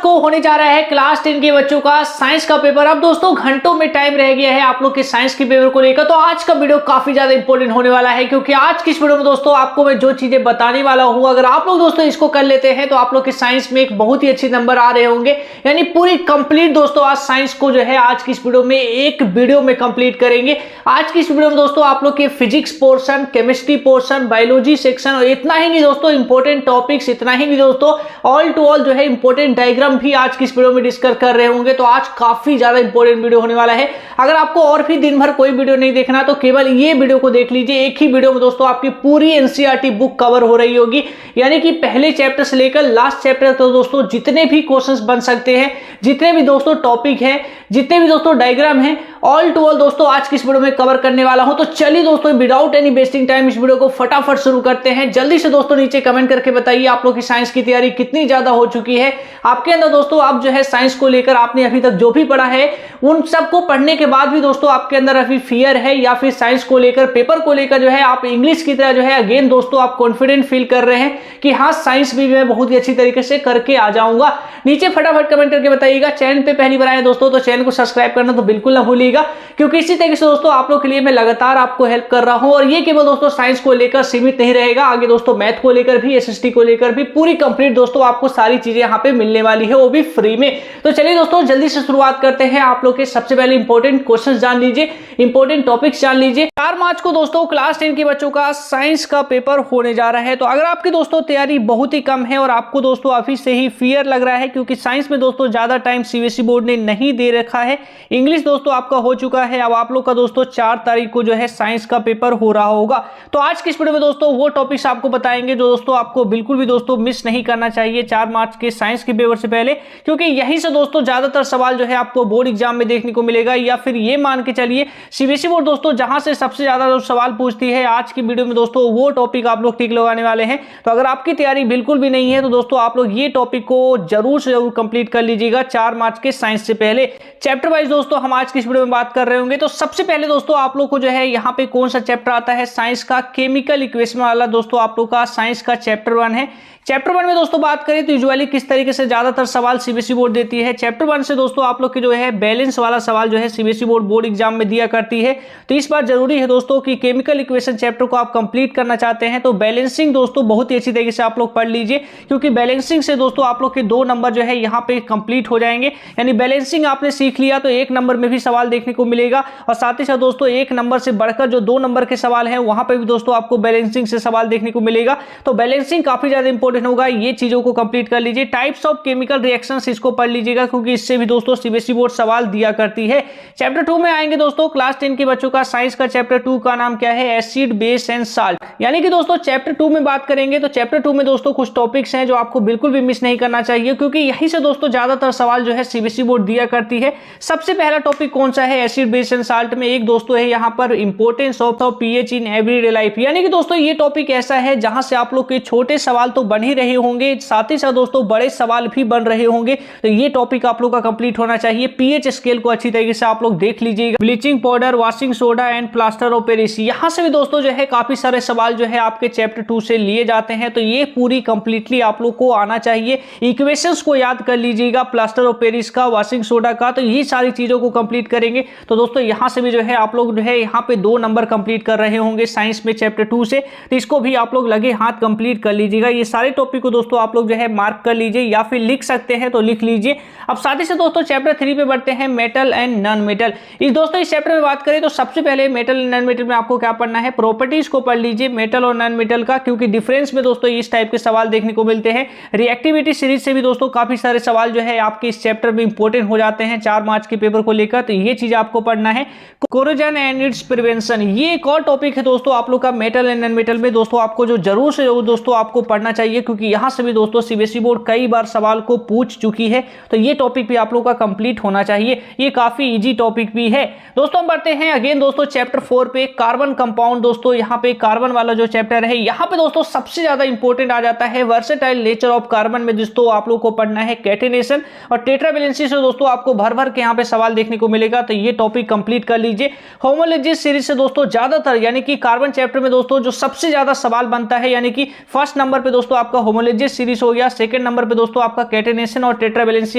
को होने जा रहा है क्लास 10 के बच्चों का साइंस का पेपर। अब दोस्तों घंटों में टाइम रह गया है आप लोग के साइंस के पेपर को लेकर। तो आज का वीडियो काफी ज्यादा इंपॉर्टेंट होने वाला है, क्योंकि आज की इस वीडियो में दोस्तों आपको मैं जो चीजें बताने वाला हूं, अगर आप लोग दोस्तों इसको कर लेते हैं तो आप लोग के साइंस में एक बहुत ही अच्छे नंबर आ रहे होंगे। यानी पूरी कंप्लीट दोस्तों आज साइंस को जो है आज की इस वीडियो में एक वीडियो में कंप्लीट करेंगे। आज की इस वीडियो में दोस्तों आप लोग के physics portion, chemistry portion, biology section, और इतना ही नहीं दोस्तों इंपॉर्टेंट टॉपिक्स, इतना ही नहीं दोस्तों ऑल टू ऑल जो है इंपॉर्टेंट डायग्राम भी आज की इस वीडियो में डिस्कस कर रहे होंगे। तो आज काफी ज्यादा इंपॉर्टेंट वीडियो होने वाला है। अगर आपको और भी दिन भर कोई वीडियो नहीं देखना तो केवल ये वीडियो को देख लीजिए। एक ही वीडियो में दोस्तों आपकी पूरी एनसीईआरटी बुक कवर हो रही होगी, यानी कि पहले चैप्टर से लेकर लास्ट चैप्टर तक दोस्तों जितने भी क्वेश्चंस बन सकते हैं, जितने भी दोस्तों टॉपिक है, जितने भी दोस्तों डायग्राम है, ऑल टू ऑल दोस्तों आज की इस वीडियो में कवर करने वाला हूं। तो चलिए दोस्तों विदाउट एनी वेस्टिंग टाइम इस वीडियो को फटाफट शुरू करते हैं। जल्दी से दोस्तों नीचे कमेंट करके बताइए आप लोग की साइंस की तैयारी कितनी ज्यादा हो चुकी है आपके अंदर दोस्तों। आप जो है साइंस को लेकर आपने अभी तक जो भी पढ़ा है उन सबको पढ़ने के बाद भी दोस्तों आपके अंदर अभी फियर है, या फिर साइंस को लेकर, पेपर को लेकर जो है आप इंग्लिश की तरह जो है अगेन दोस्तों आप कॉन्फिडेंट फील कर रहे हैं कि हाँ साइंस भी मैं बहुत ही अच्छी तरीके से करके आ जाऊंगा। नीचे फटाफट कमेंट करके बताइएगा। चैनल पे पहली बार आए दोस्तों तो चैनल को सब्सक्राइब करना तो बिल्कुल ना भूलिएगा, क्योंकि इसी तरीके से दोस्तों आप लोग के लिए मैं लगातार आपको हेल्प कर रहा हूं। और ये केवल दोस्तों साइंस को लेकर सीमित नहीं रहेगा, आगे दोस्तों मैथ को लेकर भी, एसएसटी को लेकर भी पूरी कंप्लीट दोस्तों आपको सारी चीजें यहाँ पे मिलने वाली है, वो भी फ्री में। तो चलिए दोस्तों जल्दी से शुरुआत करते हैं। आप लोग के सबसे पहले इंपॉर्टेंट क्वेश्चंस जान लीजिए, इंपॉर्टेंट टॉपिक्स जान लीजिए। 4 मार्च को दोस्तों क्लास 10 के बच्चों का साइंस का पेपर होने जा रहा है। तो अगर आपकी दोस्तों तैयारी बहुत ही कम है और आपको दोस्तों अभी से ही फियर लग रहा है, क्योंकि साइंस में दोस्तों ज्यादा टाइम सीबीएसई बोर्ड ने नहीं दे रखा है, इंग्लिश दोस्तों आपका हो चुका है, अब आप लोग का दोस्तों 4 तारीख को जो है साइंस का पेपर हो रहा होगा। तो आज की इस वीडियो में दोस्तों वो टॉपिक्स आपको बताएंगे जो दोस्तों आपको बिल्कुल भी दोस्तों मिस नहीं करना चाहिए 4 मार्च के साइंस के पेपर से पहले, क्योंकि यहीं से दोस्तों ज्यादातर सवाल जो है आपको बोर्ड एग्जाम में देखने को मिलेगा। या फिर ये मान के चलिए सीबीएसई बोर्ड दोस्तों जहां से सबसे ज्यादा सवाल पूछती है, आज की वीडियो में दोस्तों वो टॉपिक आप लोग टिक लगाने वाले हैं। तो अगर आपकी तैयारी बिल्कुल भी नहीं है तो दोस्तों आप लोग ये टॉपिक को जरूर से जरूर कंप्लीट कर लीजिएगा 4 मार्च के साइंस से पहले। चैप्टर वाइज दोस्तों हम आज की इस वीडियो में बात कर रहे होंगे। तो सबसे पहले दोस्तों आप लोग को जो है यहाँ पे कौन सा चैप्टर आता है, साइंस का केमिकल इक्वेशन वाला दोस्तों आप लोग का साइंस का चैप्टर 1 है। चैप्टर 1 में दोस्तों बात करें तो यूजुअली किस तरीके से ज्यादातर सवाल सीबीएसई बोर्ड देती है। चैप्टर 1 से दोस्तों आप लोग के जो है बैलेंस वाला सवाल जो है सीबीएसई बोर्ड एग्जाम में दिया करती है। तो इस बार जरूरी है दोस्तों कि केमिकल इक्वेशन चैप्टर को आप कंप्लीट करना चाहते हैं तो बैलेंसिंग दोस्तों बहुत ही अच्छी तरीके से आप लोग पढ़ लीजिए, क्योंकि बैलेंसिंग से दोस्तों आप लोग के 2 नंबर जो है यहाँ पे कंप्लीट हो जाएंगे। यानी बैलेंसिंग आपने सीख लिया तो 1 नंबर में भी सवाल देखने को मिलेगा, और साथ ही साथ दोस्तों 1 नंबर से बढ़कर जो 2 नंबर के सवाल हैं वहां पर भी दोस्तों आपको बैलेंसिंग से सवाल देखने को मिलेगा। तो बैलेंसिंग काफी ज्यादा इंपॉर्टेंट होगा, ये चीजों को कंप्लीट कर लीजिए। टाइप्स ऑफ केमिकल रिएक्शंस इसको पढ़ लीजिएगा, क्योंकि इससे भी दोस्तों सीबीएसई बोर्ड सवाल दिया करती है। चैप्टर 2 में आएंगे दोस्तों क्लास 10 के बच्चों का साइंस का चैप्टर 2 का नाम क्या है, एसिड, बेस एंड साल्ट। यानी कि दोस्तों चैप्टर 2 में बात करेंगे तो चैप्टर 2 में दोस्तों कुछ टॉपिक्स हैं जो आपको बिल्कुल भी मिस नहीं करना चाहिए, क्योंकि यहीं से दोस्तों ज्यादातर सवाल जो है सीबीएसई बोर्ड दिया करती है। सबसे पहला टॉपिक कौन सा है, एसिड, बेस एंड साल्ट में एक दोस्तों है यहाँ पर importance of pH in everyday life. यानी कि दोस्तों ये टॉपिक ऐसा है जहां से आप लोग के छोटे सवाल तो बन ही रहे होंगे, साथ ही साथ दोस्तों बड़े सवाल भी बन रहे होंगे। तो ये टॉपिक आप लोग का कंप्लीट होना चाहिए। पीएच स्केल को अच्छी तरीके से आप लोग देख लीजिएगा। Bleaching powder, washing soda and plaster of Paris, यहां से भी दोस्तों जो है काफी सारे सवाल जो है आपके चैप्टर 2 से लिए जाते हैं। तो ये पूरी कंप्लीटली आप लोग को आना चाहिए। इक्वेशंस को याद कर लीजिएगा, प्लास्टर ऑफ पेरिस का, वॉशिंग सोडा का। तो ये सारी चीजों को कंप्लीट करेंगे तो दोस्तों यहां से भी जो है आप लोग जो है यहाँ पे 2 नंबर कंप्लीट कर रहे होंगे साइंस में चैप्टर 2 से। तो इसको भी आप लोग लगे हाथ कंप्लीट कर लीजिएगा। ये सारे टॉपिक को दोस्तों आप लोग जो है मार्क कर लीजिए, या फिर लिख सकते हैं तो लिख लीजिए। अब साथ ही से दोस्तों चैप्टर 3 पे बढ़ते हैं, मेटल एंड नॉन मेटल। इस दोस्तों इस चैप्टर में बात करें तो सबसे पहले मेटल एंड नॉन मेटल में आपको क्या पढ़ना है, प्रॉपर्टीज को पढ़ लीजिए मेटल और नॉन मेटल का, क्योंकि डिफरेंस में दोस्तों इस टाइप के सवाल देखने को मिलते हैं। रिएक्टिविटी सीरीज से भी दोस्तों काफी सारे सवाल जो है आपके इस चैप्टर में इंपॉर्टेंट हो जाते हैं 4 मार्च के पेपर को लेकर। तो ये चीज आपको पढ़ना है। कोरोजन एंड इट्स प्रिवेंशन, ये एक और टॉपिक है दोस्तों आप लोग का मेटल एंड नॉन मेटल में। दोस्तों आपको जो जरूर से जरूर दोस्तों आपको पढ़ना चाहिए, क्योंकि यहां से भी दोस्तों सीबीएसई बोर्ड कई बार सवाल को पूछ चुकी है। तो ये टॉपिक भी आप लोग का कंप्लीट होना चाहिए, ये काफी इजी टॉपिक भी है। दोस्तों हम बढ़ते हैं अगेन दोस्तों चैप्टर 4 पे, कार्बन कंपाउंड। दोस्तों यहाँ पे कार्बन वाला जो चैप्टर है, यहाँ पे दोस्तों सबसे ज्यादा इंपॉर्टेंट आ जाता है वर्सेटाइल नेचर ऑफ कार्बन में। दोस्तों आप लोग को पढ़ना है कैटेनेशन और टेट्रावैलेंसी से दोस्तों आपको भर भर के यहाँ पे सवाल देखने को मिलेगा। तो ये टॉपिक कंप्लीट कर लीजिए। होमोलॉजी सीरीज से दोस्तों ज्यादातर यानी कि कार्बन चैप्टर में दोस्तों जो सबसे ज्यादा सवाल बनता है, यानी कि फर्स्ट नंबर पे दोस्तों आपका आपका होमोलॉजियस सीरीज हो गया। सेकंड नंबर पे दोस्तों आपका कैटेनेशन और टेट्रावैलेंसी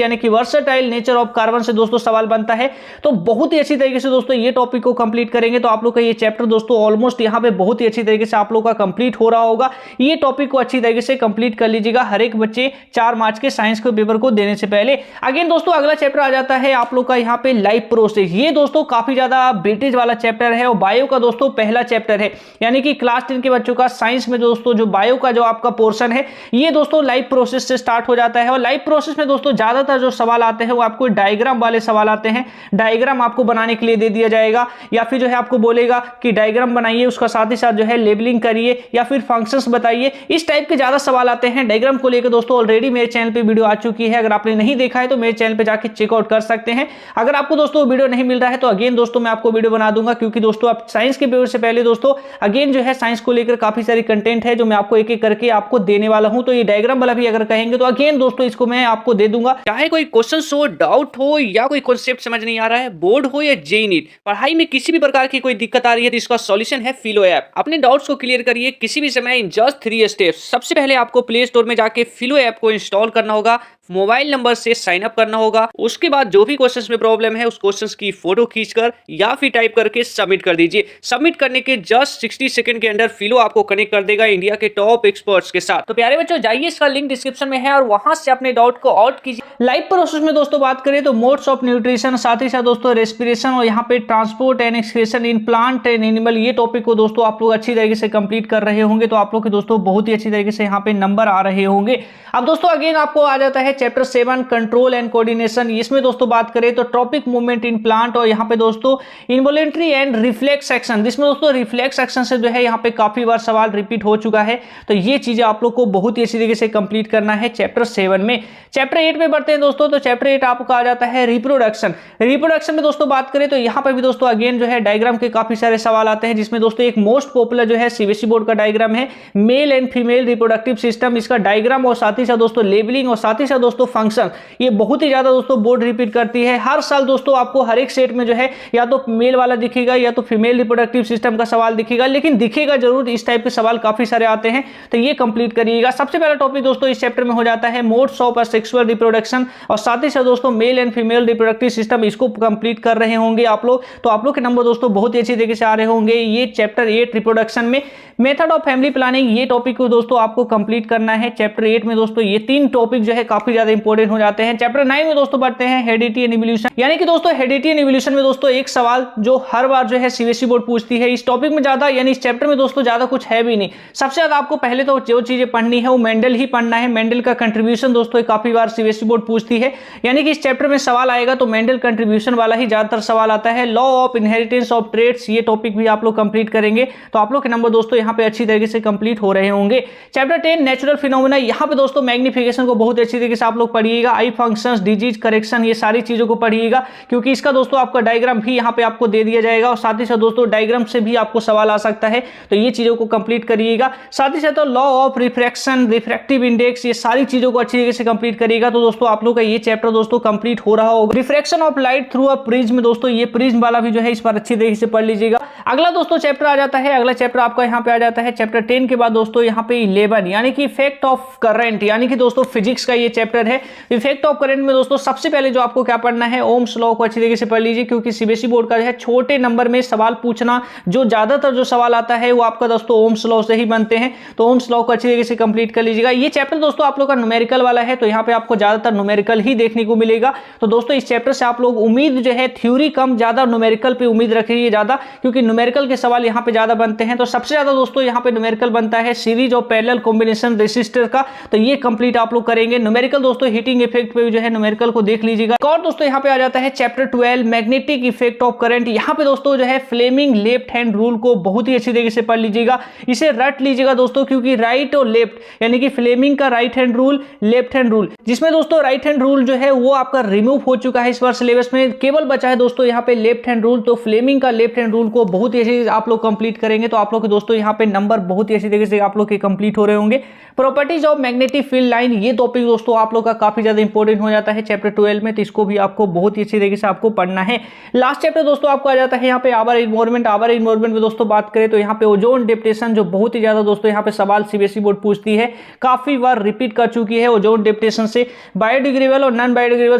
यानी कि वर्सेटाइल नेचर ऑफ कार्बन से दोस्तों सवाल बनता है। तो बहुत ही अच्छी तरीके से दोस्तों ये टॉपिक को कंप्लीट करेंगे तो आप लोग का ये चैप्टर दोस्तों ऑलमोस्ट यहाँ पे बहुत ही अच्छी तरीके से आप लोग का कंप्लीट हो रहा होगा। ये टॉपिक को अच्छी तरीके से कंप्लीट कर लीजिएगा हर एक बच्चे 4 मार्च के साइंस के पेपर को देने से पहले। अगेन दोस्तों अगला चैप्टर आ जाता है आप लोग का यहाँ पे लाइफ प्रोसेस। ये दोस्तों काफी ज्यादा वेटेज वाला चैप्टर है और बायो का दोस्तों पहला चैप्टर है, यानी कि क्लास 10 के बच्चों का साइंस में दोस्तों जो बायो का जो आपका पोर्शन है ये दोस्तों लाइफ प्रोसेस से स्टार्ट हो जाता है। और लाइफ प्रोसेस में दोस्तों ज्यादातर जो सवाल आते हैं वो आपको डायग्राम वाले सवाल आते हैं। डायग्राम आपको बनाने के लिए दे दिया जाएगा या फिर जो है आपको बोलेगा कि डायग्राम बनाइए, उसका साथ ही साथ जो है लेबलिंग करिए या फिर फंक्शंस बताइए। इस टाइप के ज्यादा सवाल आते हैं। डायग्राम को लेकर दोस्तों ऑलरेडी मेरे चैनल पे वीडियो आ चुकी है, अगर आपने नहीं देखा है तो मेरे चैनल पे जाके चेकआउट कर सकते हैं। अगर आपको दोस्तों वीडियो नहीं मिल रहा है तो अगेन दोस्तों मैं आपको वीडियो बना दूंगा, क्योंकि दोस्तों आप साइंस के पेपर से पहले दोस्तों अगेन जो है साइंस को लेकर काफी सारी कंटेंट है जो मैं आपको एक एक करके आपको देने वाला हूं। तो ये डायग्राम वाला भी अगर कहेंगे तो अगेन दोस्तों इसको मैं आपको दे दूंगा। चाहे कोई क्वेश्चन हो, डाउट हो या कोई कॉन्सेप्ट समझ नहीं आ रहा है, बोर्ड हो या जेईई नीट, पढ़ाई में किसी भी प्रकार की कोई दिक्कत आ रही है तो इसका सॉल्यूशन है फिलो ऐप। अपने डाउट्स को क्लियर करिए किसी भी समय इन जस्ट 3 स्टेप्स। सबसे पहले आपको प्ले स्टोर में जाके फिलो ऐप को इंस्टॉल करना होगा, मोबाइल नंबर से साइन अप करना होगा। उसके बाद जो भी क्वेश्चंस में प्रॉब्लम है उस क्वेश्चंस की फोटो खींचकर या फिर टाइप करके सबमिट कर दीजिए। सबमिट करने के जस्ट 60 सेकंड के अंदर फिलो आपको कनेक्ट कर देगा इंडिया के टॉप एक्सपर्ट्स के साथ। तो प्यारे बच्चों जाइए, इसका लिंक डिस्क्रिप्शन में है और वहां से अपने डाउट को आउट कीजिए। लाइफ प्रोसेस में दोस्तों बात करें तो मोड्स ऑफ न्यूट्रिशन, साथ ही साथ दोस्तों रेस्पिरेशन और यहाँ पे transport and excretion in plant and animal, ये टॉपिक को दोस्तों आप लोग अच्छी तरीके से कंप्लीट कर रहे होंगे तो आप लोग के दोस्तों बहुत ही अच्छी तरीके से यहाँ पे नंबर आ रहे होंगे। अब दोस्तों अगेन आपको आ जाता है चैप्टर 7 कंट्रोल एंड कोऑर्डिनेशन। इसमें दोस्तों बात करें तो ट्रॉपिक मूवमेंट इन प्लांट और यहाँ पे दोस्तों इनवॉलेंट्री एंड रिफ्लेक्स एक्शन, जिसमें दोस्तों रिफ्लेक्स एक्शन से जो है यहाँ पे काफी बार सवाल रिपीट हो चुका है। तो ये चीजें आप लोग को बहुत ही अच्छी तरीके से कंप्लीट करना है चैप्टर 7 में। चैप्टर 8 में बढ़ते हैं दोस्तों, तो चैप्टर 8 आपको आ जाता है रिप्रोडक्शन। रिप्रोडक्शन में दोस्तों बात करें तो यहाँ पे भी दोस्तों अगेन जो है डायग्राम के काफी सारे सवाल आते हैं, जिसमें दोस्तों एक मोस्ट पॉपुलर जो है सीबीएसई बोर्ड का डायग्राम है male and female reproductive system. इसका डायग्राम और साथ ही साथ दोस्तों लेबलिंग और साथ ही साथ दोस्तों फंक्शन, ये बहुत ही ज्यादा दोस्तों बोर्ड रिपीट करती है। हर साल दोस्तों आपको हर एक सेट में जो है या तो मेल वाला दिखेगा या तो फीमेल रिप्रोडक्टिव सिस्टम का सवाल दिखेगा, लेकिन दिखेगा जरूर। इस टाइप के सवाल काफी सारे आते हैं तो ये कंप्लीट करिएगा। सबसे पहला टॉपिक दोस्तों इस चैप्टर में हो जाता है मोड्स ऑफ सेक्सुअल रिप्रोडक्शन और साथ ही साथ दोस्तों male and female reproductive system, इसको कंप्लीट कर रहे होंगे आप लोग तो आप लोग के नंबर दोस्तों बहुत ही अच्छी तरीके से आ रहे होंगे। ये चैप्टर 8 रिप्रोडक्शन में मेथड ऑफ फैमिली प्लानिंग, ये टॉपिक को दोस्तों आपको कंप्लीट करना है चैप्टर 8 में। दोस्तों ये 3 टॉपिक जो है काफी ज्यादा इंपॉर्टेंट हो जाते हैं। चैप्टर 9 में दोस्तों बढ़ते हैं हेरिडिटी एंड इवोल्यूशन, यानी कि दोस्तों हेरिडिटी एंड इवोल्यूशन में दोस्तों एक सवाल जो हर बार जो है सीबीएसई बोर्ड पूछती है। इस टॉपिक में ज्यादा यानी इस चैप्टर में दोस्तों ज्यादा कुछ है भी नहीं। सबसे ज्यादा आपको पहले तो जो चीजें पढ़नी है वो मेंडल ही पढ़ना है। मेंडल का कंट्रीब्यूशन दोस्तों काफी बार सीबीएसई बोर्ड पूछती है, यानी कि इस चैप्टर में सवाल आएगा तो मेंडल कंट्रीब्यूशन वाला ही ज्यादातर सवाल आता है। Law of inheritance of traits, ये टॉपिक भी आप लोग कंप्लीट करेंगे तो आप लोग के नंबर दोस्तों यहाँ पे अच्छी तरीके से कंप्लीट हो रहे होंगे। चैप्टर 10 नेचुरल फिनोमेना, यहाँ पे दोस्तों मैग्निफिकेशन को बहुत अच्छी तरीके से आप लोग पढ़िएगा। आई फंक्शंस, डिजीज करेक्शन, ये सारी चीजों को पढ़िएगा, क्योंकि इसका दोस्तों आपका डायग्राम भी यहाँ पे आपको दे दिया जाएगा और साथ ही साथ दोस्तों डायग्राम से भी आपको सवाल आ सकता है तो ये चीजों को कंप्लीट करिएगा। साथ ही साथ law of refraction, refractive index, ये सारी चीजों को अच्छी तरीके से कंप्लीट करिएगा तो दोस्तों आप लोग का ये चैप्टर दोस्तों कंप्लीट हो रहा होगा। Refraction of light through a prism, दोस्तों ये प्रिज्म वाला भी जो है इस पर अच्छी तरीके से पढ़ लीजिएगा। अगला दोस्तों चैप्टर आ जाता है, अगला चैप्टर आपका यहाँ पे आ जाता है चैप्टर 10 के बाद दोस्तों यहाँ पे 11 यानी कि इफेक्ट ऑफ करंट, यानी कि दोस्तों फिजिक्स का ये चैप्टर है। इफेक्ट ऑफ करंट में दोस्तों सबसे पहले जो आपको क्या पढ़ना है, ओम्स लॉ को अच्छी तरीके से पढ़ लीजिए, क्योंकि सीबीएसई बोर्ड का जो है छोटे नंबर में सवाल पूछना, जो ज्यादातर जो सवाल आता है वो आपका दोस्तों ओम्स लॉ से ही बनते हैं तो ओम्स लॉ को अच्छी तरीके से कंप्लीट कर लीजिएगा। ये चैप्टर दोस्तों आप लोग का न्यूमेरिकल वाला है तो यहाँ पे आपको ज्यादातर न्यूमेरिकल ही देखने को मिलेगा। तो दोस्तों इस चैप्टर से आप लोग उम्मीद जो है थ्योरी कम ज्यादा न्यूमेरिकल पे उम्मीद रखिए ज्यादा, क्योंकि न्यूमेरिकल के सवाल यहाँ पे ज्यादा बनते हैं। तो सबसे ज्यादा दोस्तों यहाँ पे न्यूमेरिकल बनता है series of parallel combination resistor का, तो ये कंप्लीट आप लोग करेंगे। न्यूमेरिकल दोस्तों हीटिंग इफेक्ट पे जो है न्यूमेरिकल को देख लीजिएगा। और दोस्तों यहाँ पे आ जाता है chapter 12 magnetic effect of current. यहाँ पे दोस्तों जो है फ्लेमिंग लेफ्ट हैंड रूल को बहुत ही अच्छी तरीके से पढ़ लीजिएगा, इसे रट लीजिएगा दोस्तों, क्योंकि राइट और लेफ्ट यानी कि फ्लेमिंग का right hand rule, left hand rule, जिसमें दोस्तों राइट हैंड रूल जो है वो आपका रिमूव हो चुका है इस बार सिलेबस में, केवल बचा है दोस्तों यहाँ पे लेफ्ट हैंड रूल। तो फ्लेमिंग का लेफ्ट हैंड रूल को बहुत बहुत ही अच्छे आप लोग कंप्लीट करेंगे तो आप लोग के दोस्तों यहाँ पे नंबर बहुत ही अच्छी तरीके से आप लोग के कंप्लीट हो रहे होंगे। Properties of magnetic field line, ये टॉपिक दोस्तों आप लोग का काफी ज्यादा इंपॉर्टेंट हो जाता है चैप्टर 12 में, तो इसको भी आपको बहुत ही अच्छी तरीके से आपको पढ़ना है। लास्ट चैप्टर दोस्तों आपको आ जाता है यहाँ पे आवर इन्वायरमेंट। आवर इन्वायरमेंट में दोस्तों बात करें तो यहाँ पे ओजोन डिप्टेशन, जो बहुत ही ज्यादा दोस्तों यहाँ पे सवाल सीबीएसई बोर्ड पूछती है, काफी बार रिपीट कर चुकी है। ओजोन डिप्टेशन से बायोडिग्रेडेबल और नॉन बायोडिग्रेडेबल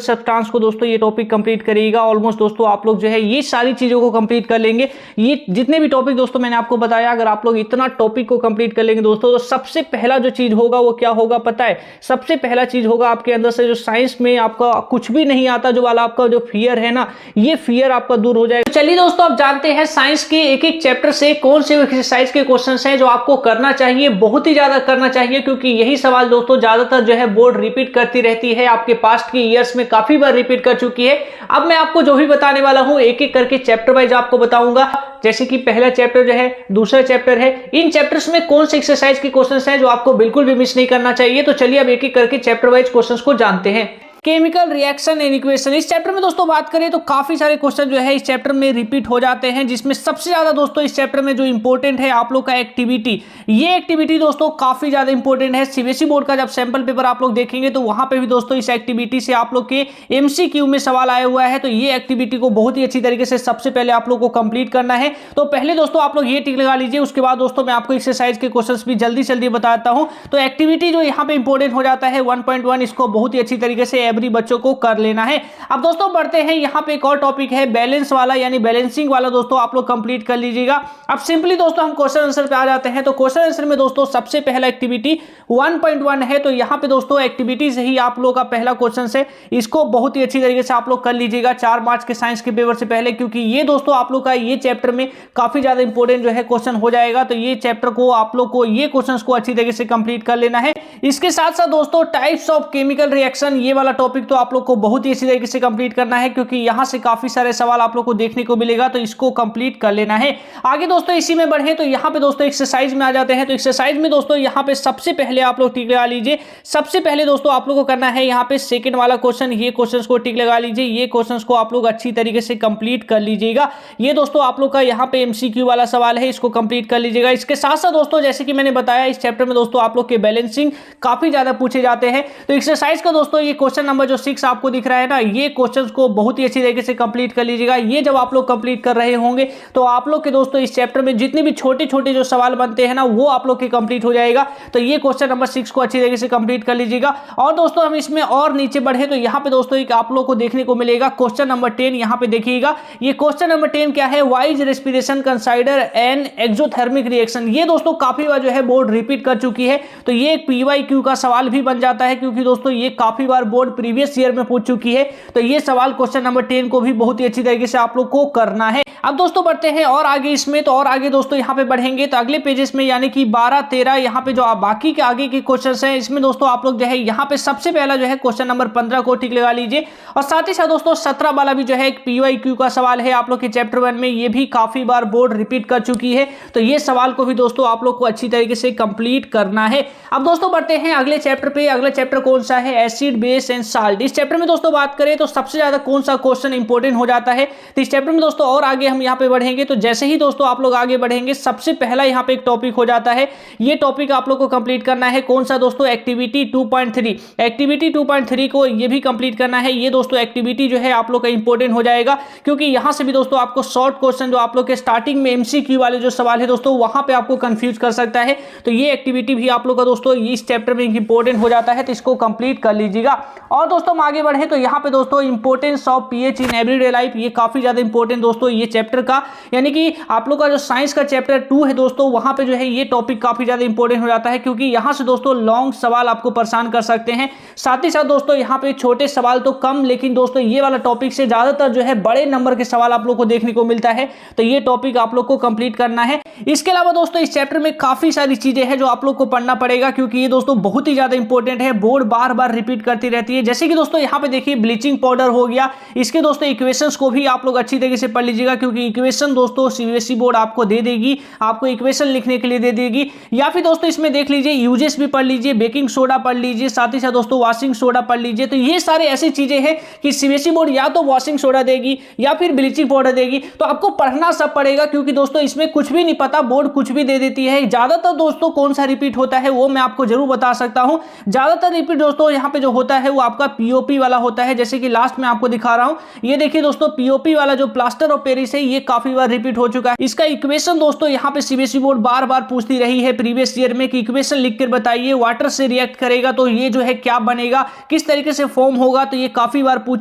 सब्सटेंस को दोस्तों ये टॉपिक कंप्लीट करेगा। ऑलमोस्ट दोस्तों आप लोग जो है ये सारी चीजों को कंप्लीट कर लेंगे। ये जितने भी टॉपिक दोस्तों मैंने आपको बताया, अगर आप लोग इतना टॉपिक को कंप्लीट कर लेंगे दोस्तों, तो सबसे पहला जो चीज होगा वो क्या होगा पता है? सबसे पहला चीज होगा आपके अंदर से जो साइंस में आपका कुछ भी नहीं आता, जो वाला आपका जो फियर है ना, ये फियर आपका दूर हो जाएगा। चलिए दोस्तों आप जानते हैं साइंस के एक एक चैप्टर से कौन से एक्सरसाइज के क्वेश्चंस हैं जो आपको करना चाहिए, बहुत ही ज्यादा करना चाहिए, क्योंकि यही सवाल दोस्तों ज्यादातर जो है बोर्ड रिपीट करती रहती है, आपके पास्ट के ईयर्स में काफी बार रिपीट कर चुकी है। अब मैं आपको जो भी बताने वाला हूं एक एक करके चैप्टर वाइज आपको बताऊंगा। जैसे कि पहला चैप्टर जो है, दूसरा चैप्टर है, इन चैप्टर्स में कौन से एक्सरसाइज के क्वेश्चंस हैं जो आपको बिल्कुल भी मिस नहीं करना चाहिए। तो चलिए अब एक एक करके चैप्टर वाइज क्वेश्चंस को जानते हैं। केमिकल रिएक्शन एंड इक्वेशन, इस चैप्टर में दोस्तों बात करें तो काफी सारे क्वेश्चन जो है इस चैप्टर में रिपीट हो जाते हैं, जिसमें सबसे ज्यादा दोस्तों इस चैप्टर में जो इंपॉर्टेंट है आप लोग का एक्टिविटी। ये एक्टिविटी दोस्तों काफी ज्यादा इंपॉर्टेंट है। सीबीएसई बोर्ड का जब सैंपल पेपर आप लोग देखेंगे तो वहां पे भी दोस्तों इस एक्टिविटी से आप लोग के एमसीक्यू में सवाल आया हुआ है। तो ये एक्टिविटी को बहुत ही अच्छी तरीके से सबसे पहले आप लोग को कंप्लीट करना है। तो पहले दोस्तों आप लोग ये टिक लगा लीजिए, उसके बाद दोस्तों मैं आपको एक्सरसाइज के क्वेश्चन भी जल्दी जल्दी बताता हूं। तो एक्टिविटी जो यहाँ पे इंपॉर्टेंट हो जाता है 1.1, इसको बहुत ही अच्छी तरीके से एवरी बच्चों को लेना है। अब दोस्तों बढ़ते हैं, यहां पे एक और टॉपिक है बैलेंस वाला, यानी बैलेंसिंग वाला दोस्तों आप लोग कंप्लीट कर लीजिएगा। अब सिंपली दोस्तों हम क्वेश्चन आंसर पे आ जाते हैं। तो क्वेश्चन आंसर में दोस्तों सबसे पहला एक्टिविटी 1.1 है। तो यहां पे दोस्तों एक्टिविटी से ही आप लोग का पहला क्वेश्चन है, इसको बहुत ही अच्छी तरीके से आप लोग कर लीजिएगा 4 मार्च के साइंस के पेपर से पहले, क्योंकि ये दोस्तों आप लोग का ये चैप्टर में काफी ज्यादा इंपॉर्टेंट जो है क्वेश्चन हो जाएगा। तो ये चैप्टर को आप लोग को ये क्वेश्चन को अच्छी तरीके से कंप्लीट कर लेना है। इसके साथ साथ दोस्तों टाइप्स ऑफ केमिकल रिएक्शन, ये वाला टॉपिक तो आप लोग को बहुत ही अच्छी तरीके से कंप्लीट करना है, क्योंकि यहां से काफी सारे सवाल आप लोग को देखने को मिलेगा। तो इसको कंप्लीट कर लेना है। आगे दोस्तों इसी में बढ़े तो यहां पे दोस्तों एक्सरसाइज में आ जाते हैं। तो एक्सरसाइज में दोस्तों यहां पे सबसे पहले आप लोग टिक लगा लीजिए। सबसे पहले दोस्तों आप लोग को करना है यहां पे सेकंड वाला क्वेश्चन, ये क्वेश्चन को टिक लगा लीजिए। ये क्वेश्चन को आप लोग अच्छी तरीके से कंप्लीट कर लीजिएगा। ये दोस्तों आप लोग का यहाँ पे एमसीक्यू वाला सवाल है, इसको कंप्लीट कर लीजिएगा। इसके साथ साथ दोस्तों जैसे कि मैंने बताया इस चैप्टर में दोस्तों आप लोग के बैलेंसिंग काफी ज्यादा पूछे जाते हैं। तो एक्सरसाइज का दोस्तों ये क्वेश्चन नंबर जो 6 आपको दिख रहा है ना, ये क्वेश्चंस को बहुत ही अच्छी तरीके से कंप्लीट कर लीजिएगा। ये जब आप लोग कंप्लीट कर रहे होंगे तो आप लोग के दोस्तों इस चैप्टर में जितने भी छोटे छोटे जो सवाल बनते हैं ना, वो आप लोग के कंप्लीट हो जाएगा। तो ये क्वेश्चन नंबर 6 को अच्छी तरीके से कंप्लीट कर लीजिएगा। और दोस्तों हम इसमें और नीचे बढ़े तो यहाँ पे दोस्तों एक आप लोग को देखने को मिलेगा क्वेश्चन नंबर 10। यहाँ पे देखिएगा ये क्वेश्चन नंबर 10 क्या है, why is respiration consider an exothermic reaction. ये दोस्तों काफी बार जो है बोर्ड रिपीट कर चुकी है। तो ये एक पीवाईक्यू का सवाल भी बन जाता है, क्योंकि दोस्तों ये काफी बार बोर्ड प्रीवियस ईयर में पूछ चुकी है। तो ये सवाल क्वेश्चन नंबर 10 को भी बहुत ही अच्छी तरीके से आप लोग को करना है। अब दोस्तों बढ़ते हैं और आगे इसमें, तो और आगे दोस्तों यहाँ पे बढ़ेंगे तो अगले पेजेस में यानी कि 12, 13 यहाँ पे जो बाकी के आगे के क्वेश्चंस हैं, इसमें दोस्तों आप लोग जो है यहाँ पे सबसे पहला जो है क्वेश्चन नंबर 15 को टिक लगा लीजिए। और साथ ही साथ दोस्तों 17 वाला भी जो है एक पीवाईक्यू का सवाल है आप लोग के चैप्टर 1 में, ये भी काफी बार बोर्ड रिपीट कर चुकी है। तो ये सवाल को भी दोस्तों आप लोग को अच्छी तरीके से कंप्लीट करना है। अब दोस्तों बढ़ते हैं अगले चैप्टर पे। अगला चैप्टर कौन सा है, एसिड बेस एंड साल्ट। इस चैप्टर में दोस्तों बात करें तो सबसे ज्यादा कौन सा क्वेश्चन इंपॉर्टेंट हो जाता है। तो इस चैप्टर में दोस्तों और आगे हम यहाँ पे बढ़ेंगे तो जैसे ही दोस्तों आप लोग आगे बढ़ेंगे सबसे पहला यहाँ पे एक टॉपिक हो जाता है। ये टॉपिक आप लोग को कंप्लीट करना है, कौन सा दोस्तों, एक्टिविटी 2.3। एक्टिविटी 2.3 को ये भी कंप्लीट करना है। ये दोस्तों एक्टिविटी जो है आप लोग का इंपॉर्टेंट हो जाएगा, क्योंकि यहाँ से भी दोस्तों आपको शॉर्ट क्वेश्चन जो आप लोग के स्टार्टिंग में एमसीक्यू वाले जो सवाल है दोस्तों, वहां पे आपको कंफ्यूज कर सकता है। तो ये एक्टिविटी भी आप लोग का दोस्तों इस चैप्टर में इंपॉर्टेंट हो जाता है, तो इसको कंप्लीट कर लीजिएगा। और दोस्तों हम आगे बढ़े तो यहाँ पे दोस्तों importance of pH in everyday life, ये काफी ज्यादा इंपॉर्टेंट दोस्तों ये चैप्टर का, यानी कि आप लोग का जो साइंस का चैप्टर 2 है दोस्तों, वहां पे जो है ये टॉपिक काफी ज्यादा इंपॉर्टेंट हो जाता है, क्योंकि यहां से दोस्तों लॉन्ग सवाल आपको परेशान कर सकते हैं। साथ ही साथ दोस्तों यहाँ पे छोटे सवाल तो कम, लेकिन दोस्तों ये वाला टॉपिक से ज्यादातर जो है बड़े नंबर के सवाल आप लोग को देखने को मिलता है। तो ये टॉपिक आप लोग को कंप्लीट करना है। इसके अलावा दोस्तों इस चैप्टर में काफी सारी चीजें हैं जो आप लोग को पढ़ना पड़ेगा, क्योंकि ये दोस्तों बहुत ही ज्यादा इंपॉर्टेंट है। बोर्ड बार बार रिपीट करती रहती है, जैसे कि दोस्तों यहाँ पे देखिए ब्लीचिंग पाउडर हो गया, इसके दोस्तों इक्वेशंस को भी आप लोग अच्छी तरीके से पढ़ लीजिएगा, क्योंकि इक्वेशन दोस्तों सीबीएसई बोर्ड आपको दे देगी, आपको इक्वेशन लिखने के लिए दे देगी। या फिर दोस्तों इसमें देख लीजिए यूजेस भी पढ़ लीजिए, बेकिंग सोडा पढ़ लीजिए, साथ ही साथ दोस्तों वॉशिंग सोडा पढ़ लीजिए। तो ये सारे ऐसी चीजें हैं कि सीबीएसई बोर्ड या तो वॉशिंग सोडा देगी या फिर ब्लीचिंग पाउडर देगी, तो आपको पढ़ना सब पड़ेगा, क्योंकि दोस्तों इसमें कुछ भी नहीं पता, बोर्ड कुछ भी दे देती है। ज्यादातर दोस्तों कौन सा रिपीट होता है वो मैं आपको जरूर बता सकता हूं। ज्यादातर रिपीट दोस्तों यहाँ पे जो होता है वो आपका पीओपी वाला होता है, जैसे कि लास्ट में आपको दिखा रहा हूं। ये देखिए दोस्तों पीओपी वाला जो प्लास्टर ऑफ पेरिस है ये काफी बार रिपीट हो चुका है। इसका इक्वेशन दोस्तों यहाँ पे सीबीएसई बोर्ड बार बार पूछती रही है प्रीवियस ईयर में कि इक्वेशन लिखकर बताइए, वाटर से रिएक्ट करेगा तो ये जो है क्या बनेगा, किस तरीके से फॉर्म होगा, तो ये काफी बार पूछ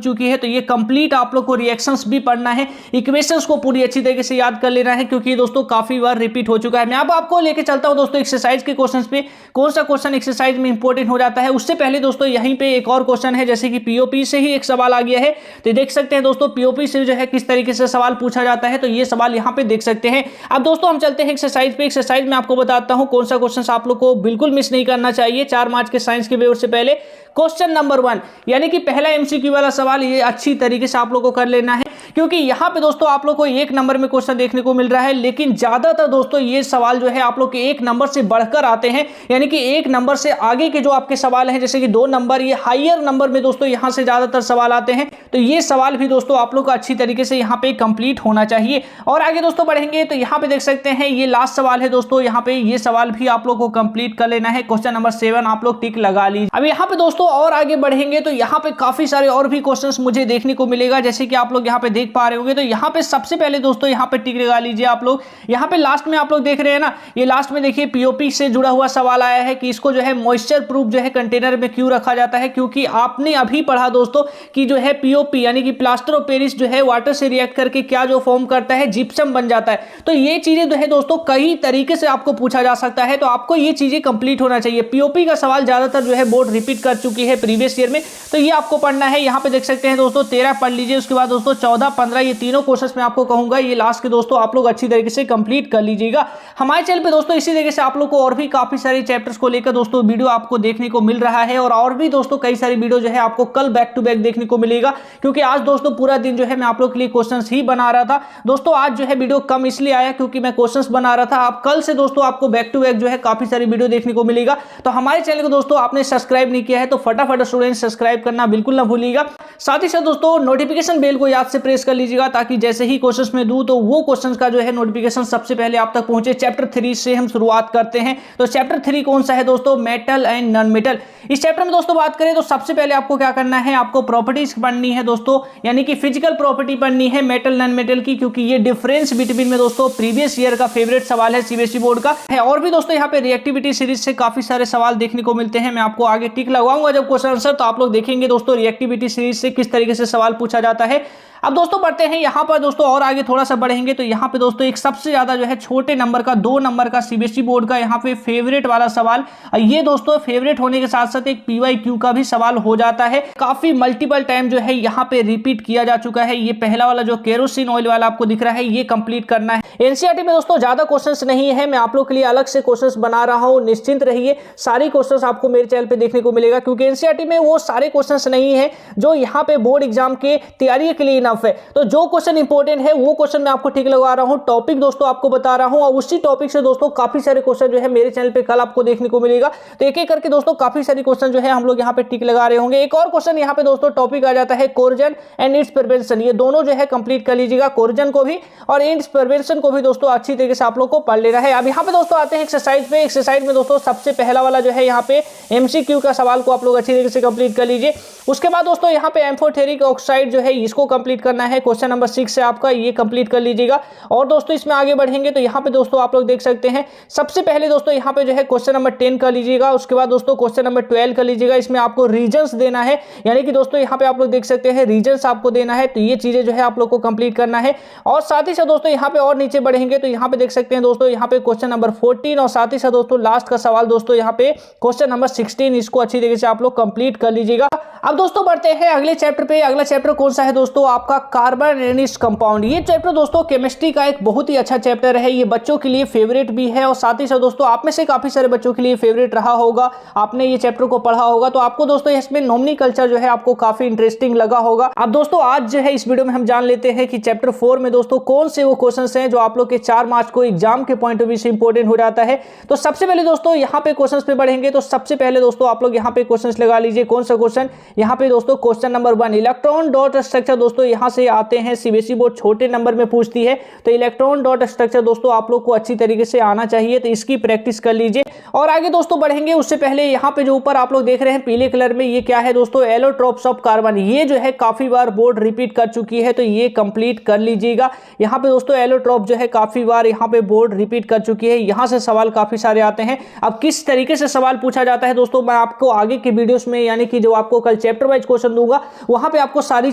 चुकी है। तो ये कंप्लीट आप लोग को रिएक्शंस भी पढ़ना है, इक्वेशंस को पूरी अच्छी तरीके से याद कर लेना है, क्योंकि ये दोस्तों काफी बार रिपीट हो चुका है। मैं अब आपको लेके चलता हूं दोस्तों एक्सरसाइज के क्वेश्चंस पे, कौन सा क्वेश्चन एक्सरसाइज में इंपॉर्टेंट हो जाता है। उससे पहले दोस्तों यहीं पे एक और क्वेश्चन है, जैसे कि पीओपी से ही एक सवाल आ गया है, तो देख सकते हैं दोस्तों पीओपी से जो है किस तरीके से सवाल पूछा जाता है, तो ये सवाल यहाँ पे देख सकते हैं। अब दोस्तों हम चलते हैं एक्सरसाइज पे। एक्सरसाइज में आपको बताता हूं कौन सा क्वेश्चन आप लोग को बिल्कुल मिस नहीं करना चाहिए 4 मार्च के साइंस के पेपर से पहले। क्वेश्चन नंबर 1 यानी कि पहला एमसीक्यू वाला सवाल, ये अच्छी तरीके से आप लोगों को कर लेना है, क्योंकि यहाँ पे दोस्तों आप लोग को 1 नंबर में क्वेश्चन देखने को मिल रहा है, लेकिन ज्यादातर दोस्तों ये सवाल जो है आप लोग के 1 नंबर से बढ़कर आते हैं, यानी कि 1 नंबर से आगे के जो आपके सवाल हैं, जैसे कि 2 नंबर, ये हायर नंबर में दोस्तों यहाँ से ज्यादातर सवाल आते हैं। तो ये सवाल भी दोस्तों आप लोग को अच्छी तरीके से यहाँ पे कंप्लीट होना चाहिए। और आगे दोस्तों बढ़ेंगे तो यहाँ पे देख सकते हैं ये लास्ट सवाल है दोस्तों, यहाँ पे ये सवाल भी आप लोग को कंप्लीट कर लेना है। क्वेश्चन नंबर 7 आप लोग टिक लगा लीजिए। अब यहाँ पे दोस्तों और आगे बढ़ेंगे तो यहाँ पे काफी सारे और भी क्वेश्चंस मुझे देखने को मिलेगा, जैसे कि आप लोग यहाँ पे देख पा रहे होंगे। तो यहाँ पे सबसे पहले दोस्तों यहाँ पे टिक लगा लीजिए आप लोग। यहाँ पे लास्ट में आप लोग देख रहे हैं ना, ये लास्ट में देखिए पीओपी से जुड़ा हुआ सवाल आया है कि इसको जो है मॉइस्चर प्रूफ जो है कंटेनर में क्यों रखा जाता है, क्योंकि आपने अभी पढ़ा दोस्तों कि जो है पीओपी यानी कि प्लास्टर ऑफ पेरिस जो है वाटर से रिएक्ट करके क्या जो फॉर्म करता है, जिप्सम बन जाता है। तो ये चीजें जो है दोस्तों कई तरीके से आपको पूछा जा सकता है, तो आपको ये चीजें कंप्लीट होना चाहिए। पीओपी का सवाल ज्यादातर जो है बोर्ड रिपीट कर चुकी है प्रीवियस ईयर में, तो ये आपको पढ़ना है। यहाँ पे देख सकते हैं दोस्तों 13 पढ़ लीजिए, उसके बाद दोस्तों 14, 15 ये तीनों क्वेश्चन मैं आपको कहूंगा ये लास्ट के दोस्तों आप लोग अच्छी तरीके से कंप्लीट कर लीजिएगा। हमारे चैनल पे दोस्तों इसी तरीके से आप लोग को और भी काफी सारे चैप्टर्स को लेकर दोस्तों वीडियो आपको देखने को मिल रहा है, और भी दोस्तों कई सारी वीडियो जो है आपको कल बैक टू बैक देखने को मिलेगा, क्योंकि आज दोस्तों पूरा दिन जो है मैं आप लोग के लिए क्वेश्चंस ही बना रहा था। दोस्तों आज जो है वीडियो कम इसलिए आया क्योंकि मैं क्वेश्चंस बना रहा था। आप कल से दोस्तों आपको बैक टू बैक जो है काफी सारी वीडियो देखने को मिलेगा। तो हमारे चैनल को दोस्तों आपने सब्सक्राइब नहीं किया है तो फटाफट स्टूडेंट सब्सक्राइब करना बिल्कुल ना भूलिएगा। साथ ही साथ दोस्तों नोटिफिकेशन बेल को याद से प्रेस कर लीजिएगा, ताकि जैसे ही क्वेश्चंस में दूं तो वो क्वेश्चंस का जो है नोटिफिकेशन सबसे पहले आप तक पहुंचे। चैप्टर 3 से हम शुरुआत करते हैं। तो चैप्टर 3 कौन सा है दोस्तों? Metal and non metal. इस चैप्टर में दोस्तों बात करें तो सबसे पहले आपको क्या करना है, आपको प्रॉपर्टीज पढ़नी है दोस्तों, यानी कि फिजिकल प्रॉपर्टी पढ़नी है मेटल नॉन मेटल की, क्योंकि ये डिफरेंस बिटवीन में दोस्तों प्रीवियस ईयर का फेवरेट सवाल है सीबीएसई बोर्ड का है। और भी दोस्तों यहाँ पे रिएक्टिविटी सीरीज से काफी सारे सवाल देखने को मिलते हैं। मैं आपको आगे टिक लगाऊंगा जब क्वेश्चन आंसर, तो आप लोग देखेंगे दोस्तों रिएक्टिविटी सीरीज से किस तरीके से सवाल पूछा जाता है। अब दोस्तों बढ़ते हैं यहाँ पर दोस्तों, और आगे थोड़ा सा बढ़ेंगे तो यहाँ पे दोस्तों एक सबसे ज्यादा जो है छोटे नंबर का 2 नंबर का सीबीएसई बोर्ड का यहाँ पे फेवरेट वाला सवाल, ये दोस्तों फेवरेट होने के साथ साथ एक पीवाईक्यू का भी सवाल हो जाता है। काफी मल्टीपल टाइम जो है यहाँ पे रिपीट किया जा चुका है। ये पहला वाला जो केरोसिन ऑयल वाला आपको दिख रहा है, ये कंप्लीट करना है। एनसीईआरटी में दोस्तों ज्यादा क्वेश्चंस नहीं है, मैं आप लोग के लिए अलग से क्वेश्चंस बना रहा हूँ, निश्चिंत रहिए। सारी क्वेश्चंस आपको मेरे चैनल पे देखने को मिलेगा, क्योंकि एनसीईआरटी में वो सारे क्वेश्चंस नहीं है जो यहाँ पे बोर्ड एग्जाम के तैयारी के लिए इनफ है। तो जो क्वेश्चन इंपॉर्टेंट है वो क्वेश्चन मैं आपको ठीक लगा रहा हूं, टॉपिक दोस्तों आपको बता रहा हूं, और उसी टॉपिक से दोस्तों काफी सारे क्वेश्चन जो है मेरे चैनल पे कल आपको देखने को मिलेगा। तो एक एक करके दोस्तों काफी सारे क्वेश्चन जो है हम लोग यहाँ पे टिक लगा रहे होंगे। एक और क्वेश्चन यहाँ पे दोस्तों टॉपिक आ जाता है कोरोजन एंड इट्स प्रिवेंशन, ये दोनों जो है कंप्लीट कर लीजिएगा, कोरोजन को भी और इट्स प्रिवेंशन को भी दोस्तों अच्छी तरीके से आप लोग को पढ़ लेना है। अब यहाँ पे दोस्तों आते हैं एक्सरसाइज पे। एक्सरसाइज में दोस्तों सबसे पहला वाला जो है यहाँ पे एमसीक्यू का सवाल को आप लोग अच्छी तरीके से कंप्लीट कर लीजिए। उसके बाद दोस्तों यहाँ पे एम्फोटेरिक ऑक्साइड जो है इसको कंप्लीट करना है, क्वेश्चन नंबर 6 है आपका, ये कंप्लीट कर लीजिएगा। और दोस्तों इसमें आगे बढ़ेंगे तो यहाँ पे दोस्तों आप लोग देख सकते हैं सबसे पहले दोस्तों यहाँ पे जो है क्वेश्चन नंबर 10 कर लीजिएगा। उसके बाद दोस्तों क्वेश्चन नंबर 12 कर लीजिएगा। इसमें आपको रीजन्स देना है, यानी कि दोस्तों यहाँ पे आप लोग देख सकते हैं रीजन्स आपको देना है। तो ये चीजें जो है आप लोग को कंप्लीट करना है। और साथ ही साथ दोस्तों यहाँ पे और नीचे बढ़ेंगे तो यहाँ पे देख सकते हैं दोस्तों यहाँ पे क्वेश्चन नंबर 14, और साथ ही साथ दोस्तों लास्ट का सवाल दोस्तों यहाँ पे क्वेश्चन नंबर 16, इसको अच्छी तरीके से आप लोग कंप्लीट कर लीजिएगा। अब दोस्तों बढ़ते हैं अगले चैप्टर पे। अगला चैप्टर कौन सा है दोस्तों? आप आपका कार्बन एनिस कंपाउंड। ये चैप्टर दोस्तों केमिस्ट्री का एक बहुत ही अच्छा चैप्टर है। ये बच्चों के लिए फेवरेट भी है और साथ ही साथ दोस्तों आप में से काफी सारे बच्चों के लिए फेवरेट रहा होगा। आपने ये चैप्टर को पढ़ा होगा तो आपको दोस्तों इसमें नॉमिनोमेक्लेचर जो है आपको काफी इंटरेस्टिंग लगा होगा। अब दोस्तों आज जो है इस वीडियो में हम जान लेते हैं कि चैप्टर 4 में दोस्तों कौन से वो क्वेश्चंस हैं जो आप लोग के 4 मार्च को एग्जाम के पॉइंट ऑफ व्यू से इंपॉर्टेंट हो जाता है। तो सबसे पहले दोस्तों यहाँ पे क्वेश्चंस पे बढ़ेंगे तो सबसे पहले दोस्तों आप लोग यहाँ पे क्वेश्चंस लगा लीजिए। कौन सा क्वेश्चन? यहाँ पे दोस्तों question number 1 electron dot structure दोस्तों यहाँ से आते हैं। सीबीएसई बोर्ड छोटे नंबर में पूछती है तो इलेक्ट्रॉन डॉट स्ट्रक्चर दोस्तों आप लोग को अच्छी तरीके से आना चाहिए, तो इसकी प्रैक्टिस कर लीजिए। और आगे दोस्तों बढ़ेंगे उससे पहले यहाँ पे जो ऊपर आप लोग देख रहे हैं पीले कलर में, ये क्या है दोस्तों? Allotropes of carbon. ये जो है काफी बार बोर्ड रिपीट कर चुकी है तो ये कंप्लीट कर लीजिएगा। यहाँ पे दोस्तों एलोट्रोप जो है काफी बार यहाँ पे बोर्ड रिपीट कर चुकी है। यहाँ से सवाल काफी सारे आते हैं। अब किस तरीके से सवाल पूछा जाता है दोस्तों मैं आपको आगे के वीडियोस में यानी कि जो आपको कल चैप्टर वाइज क्वेश्चन दूंगा वहां पे आपको सारी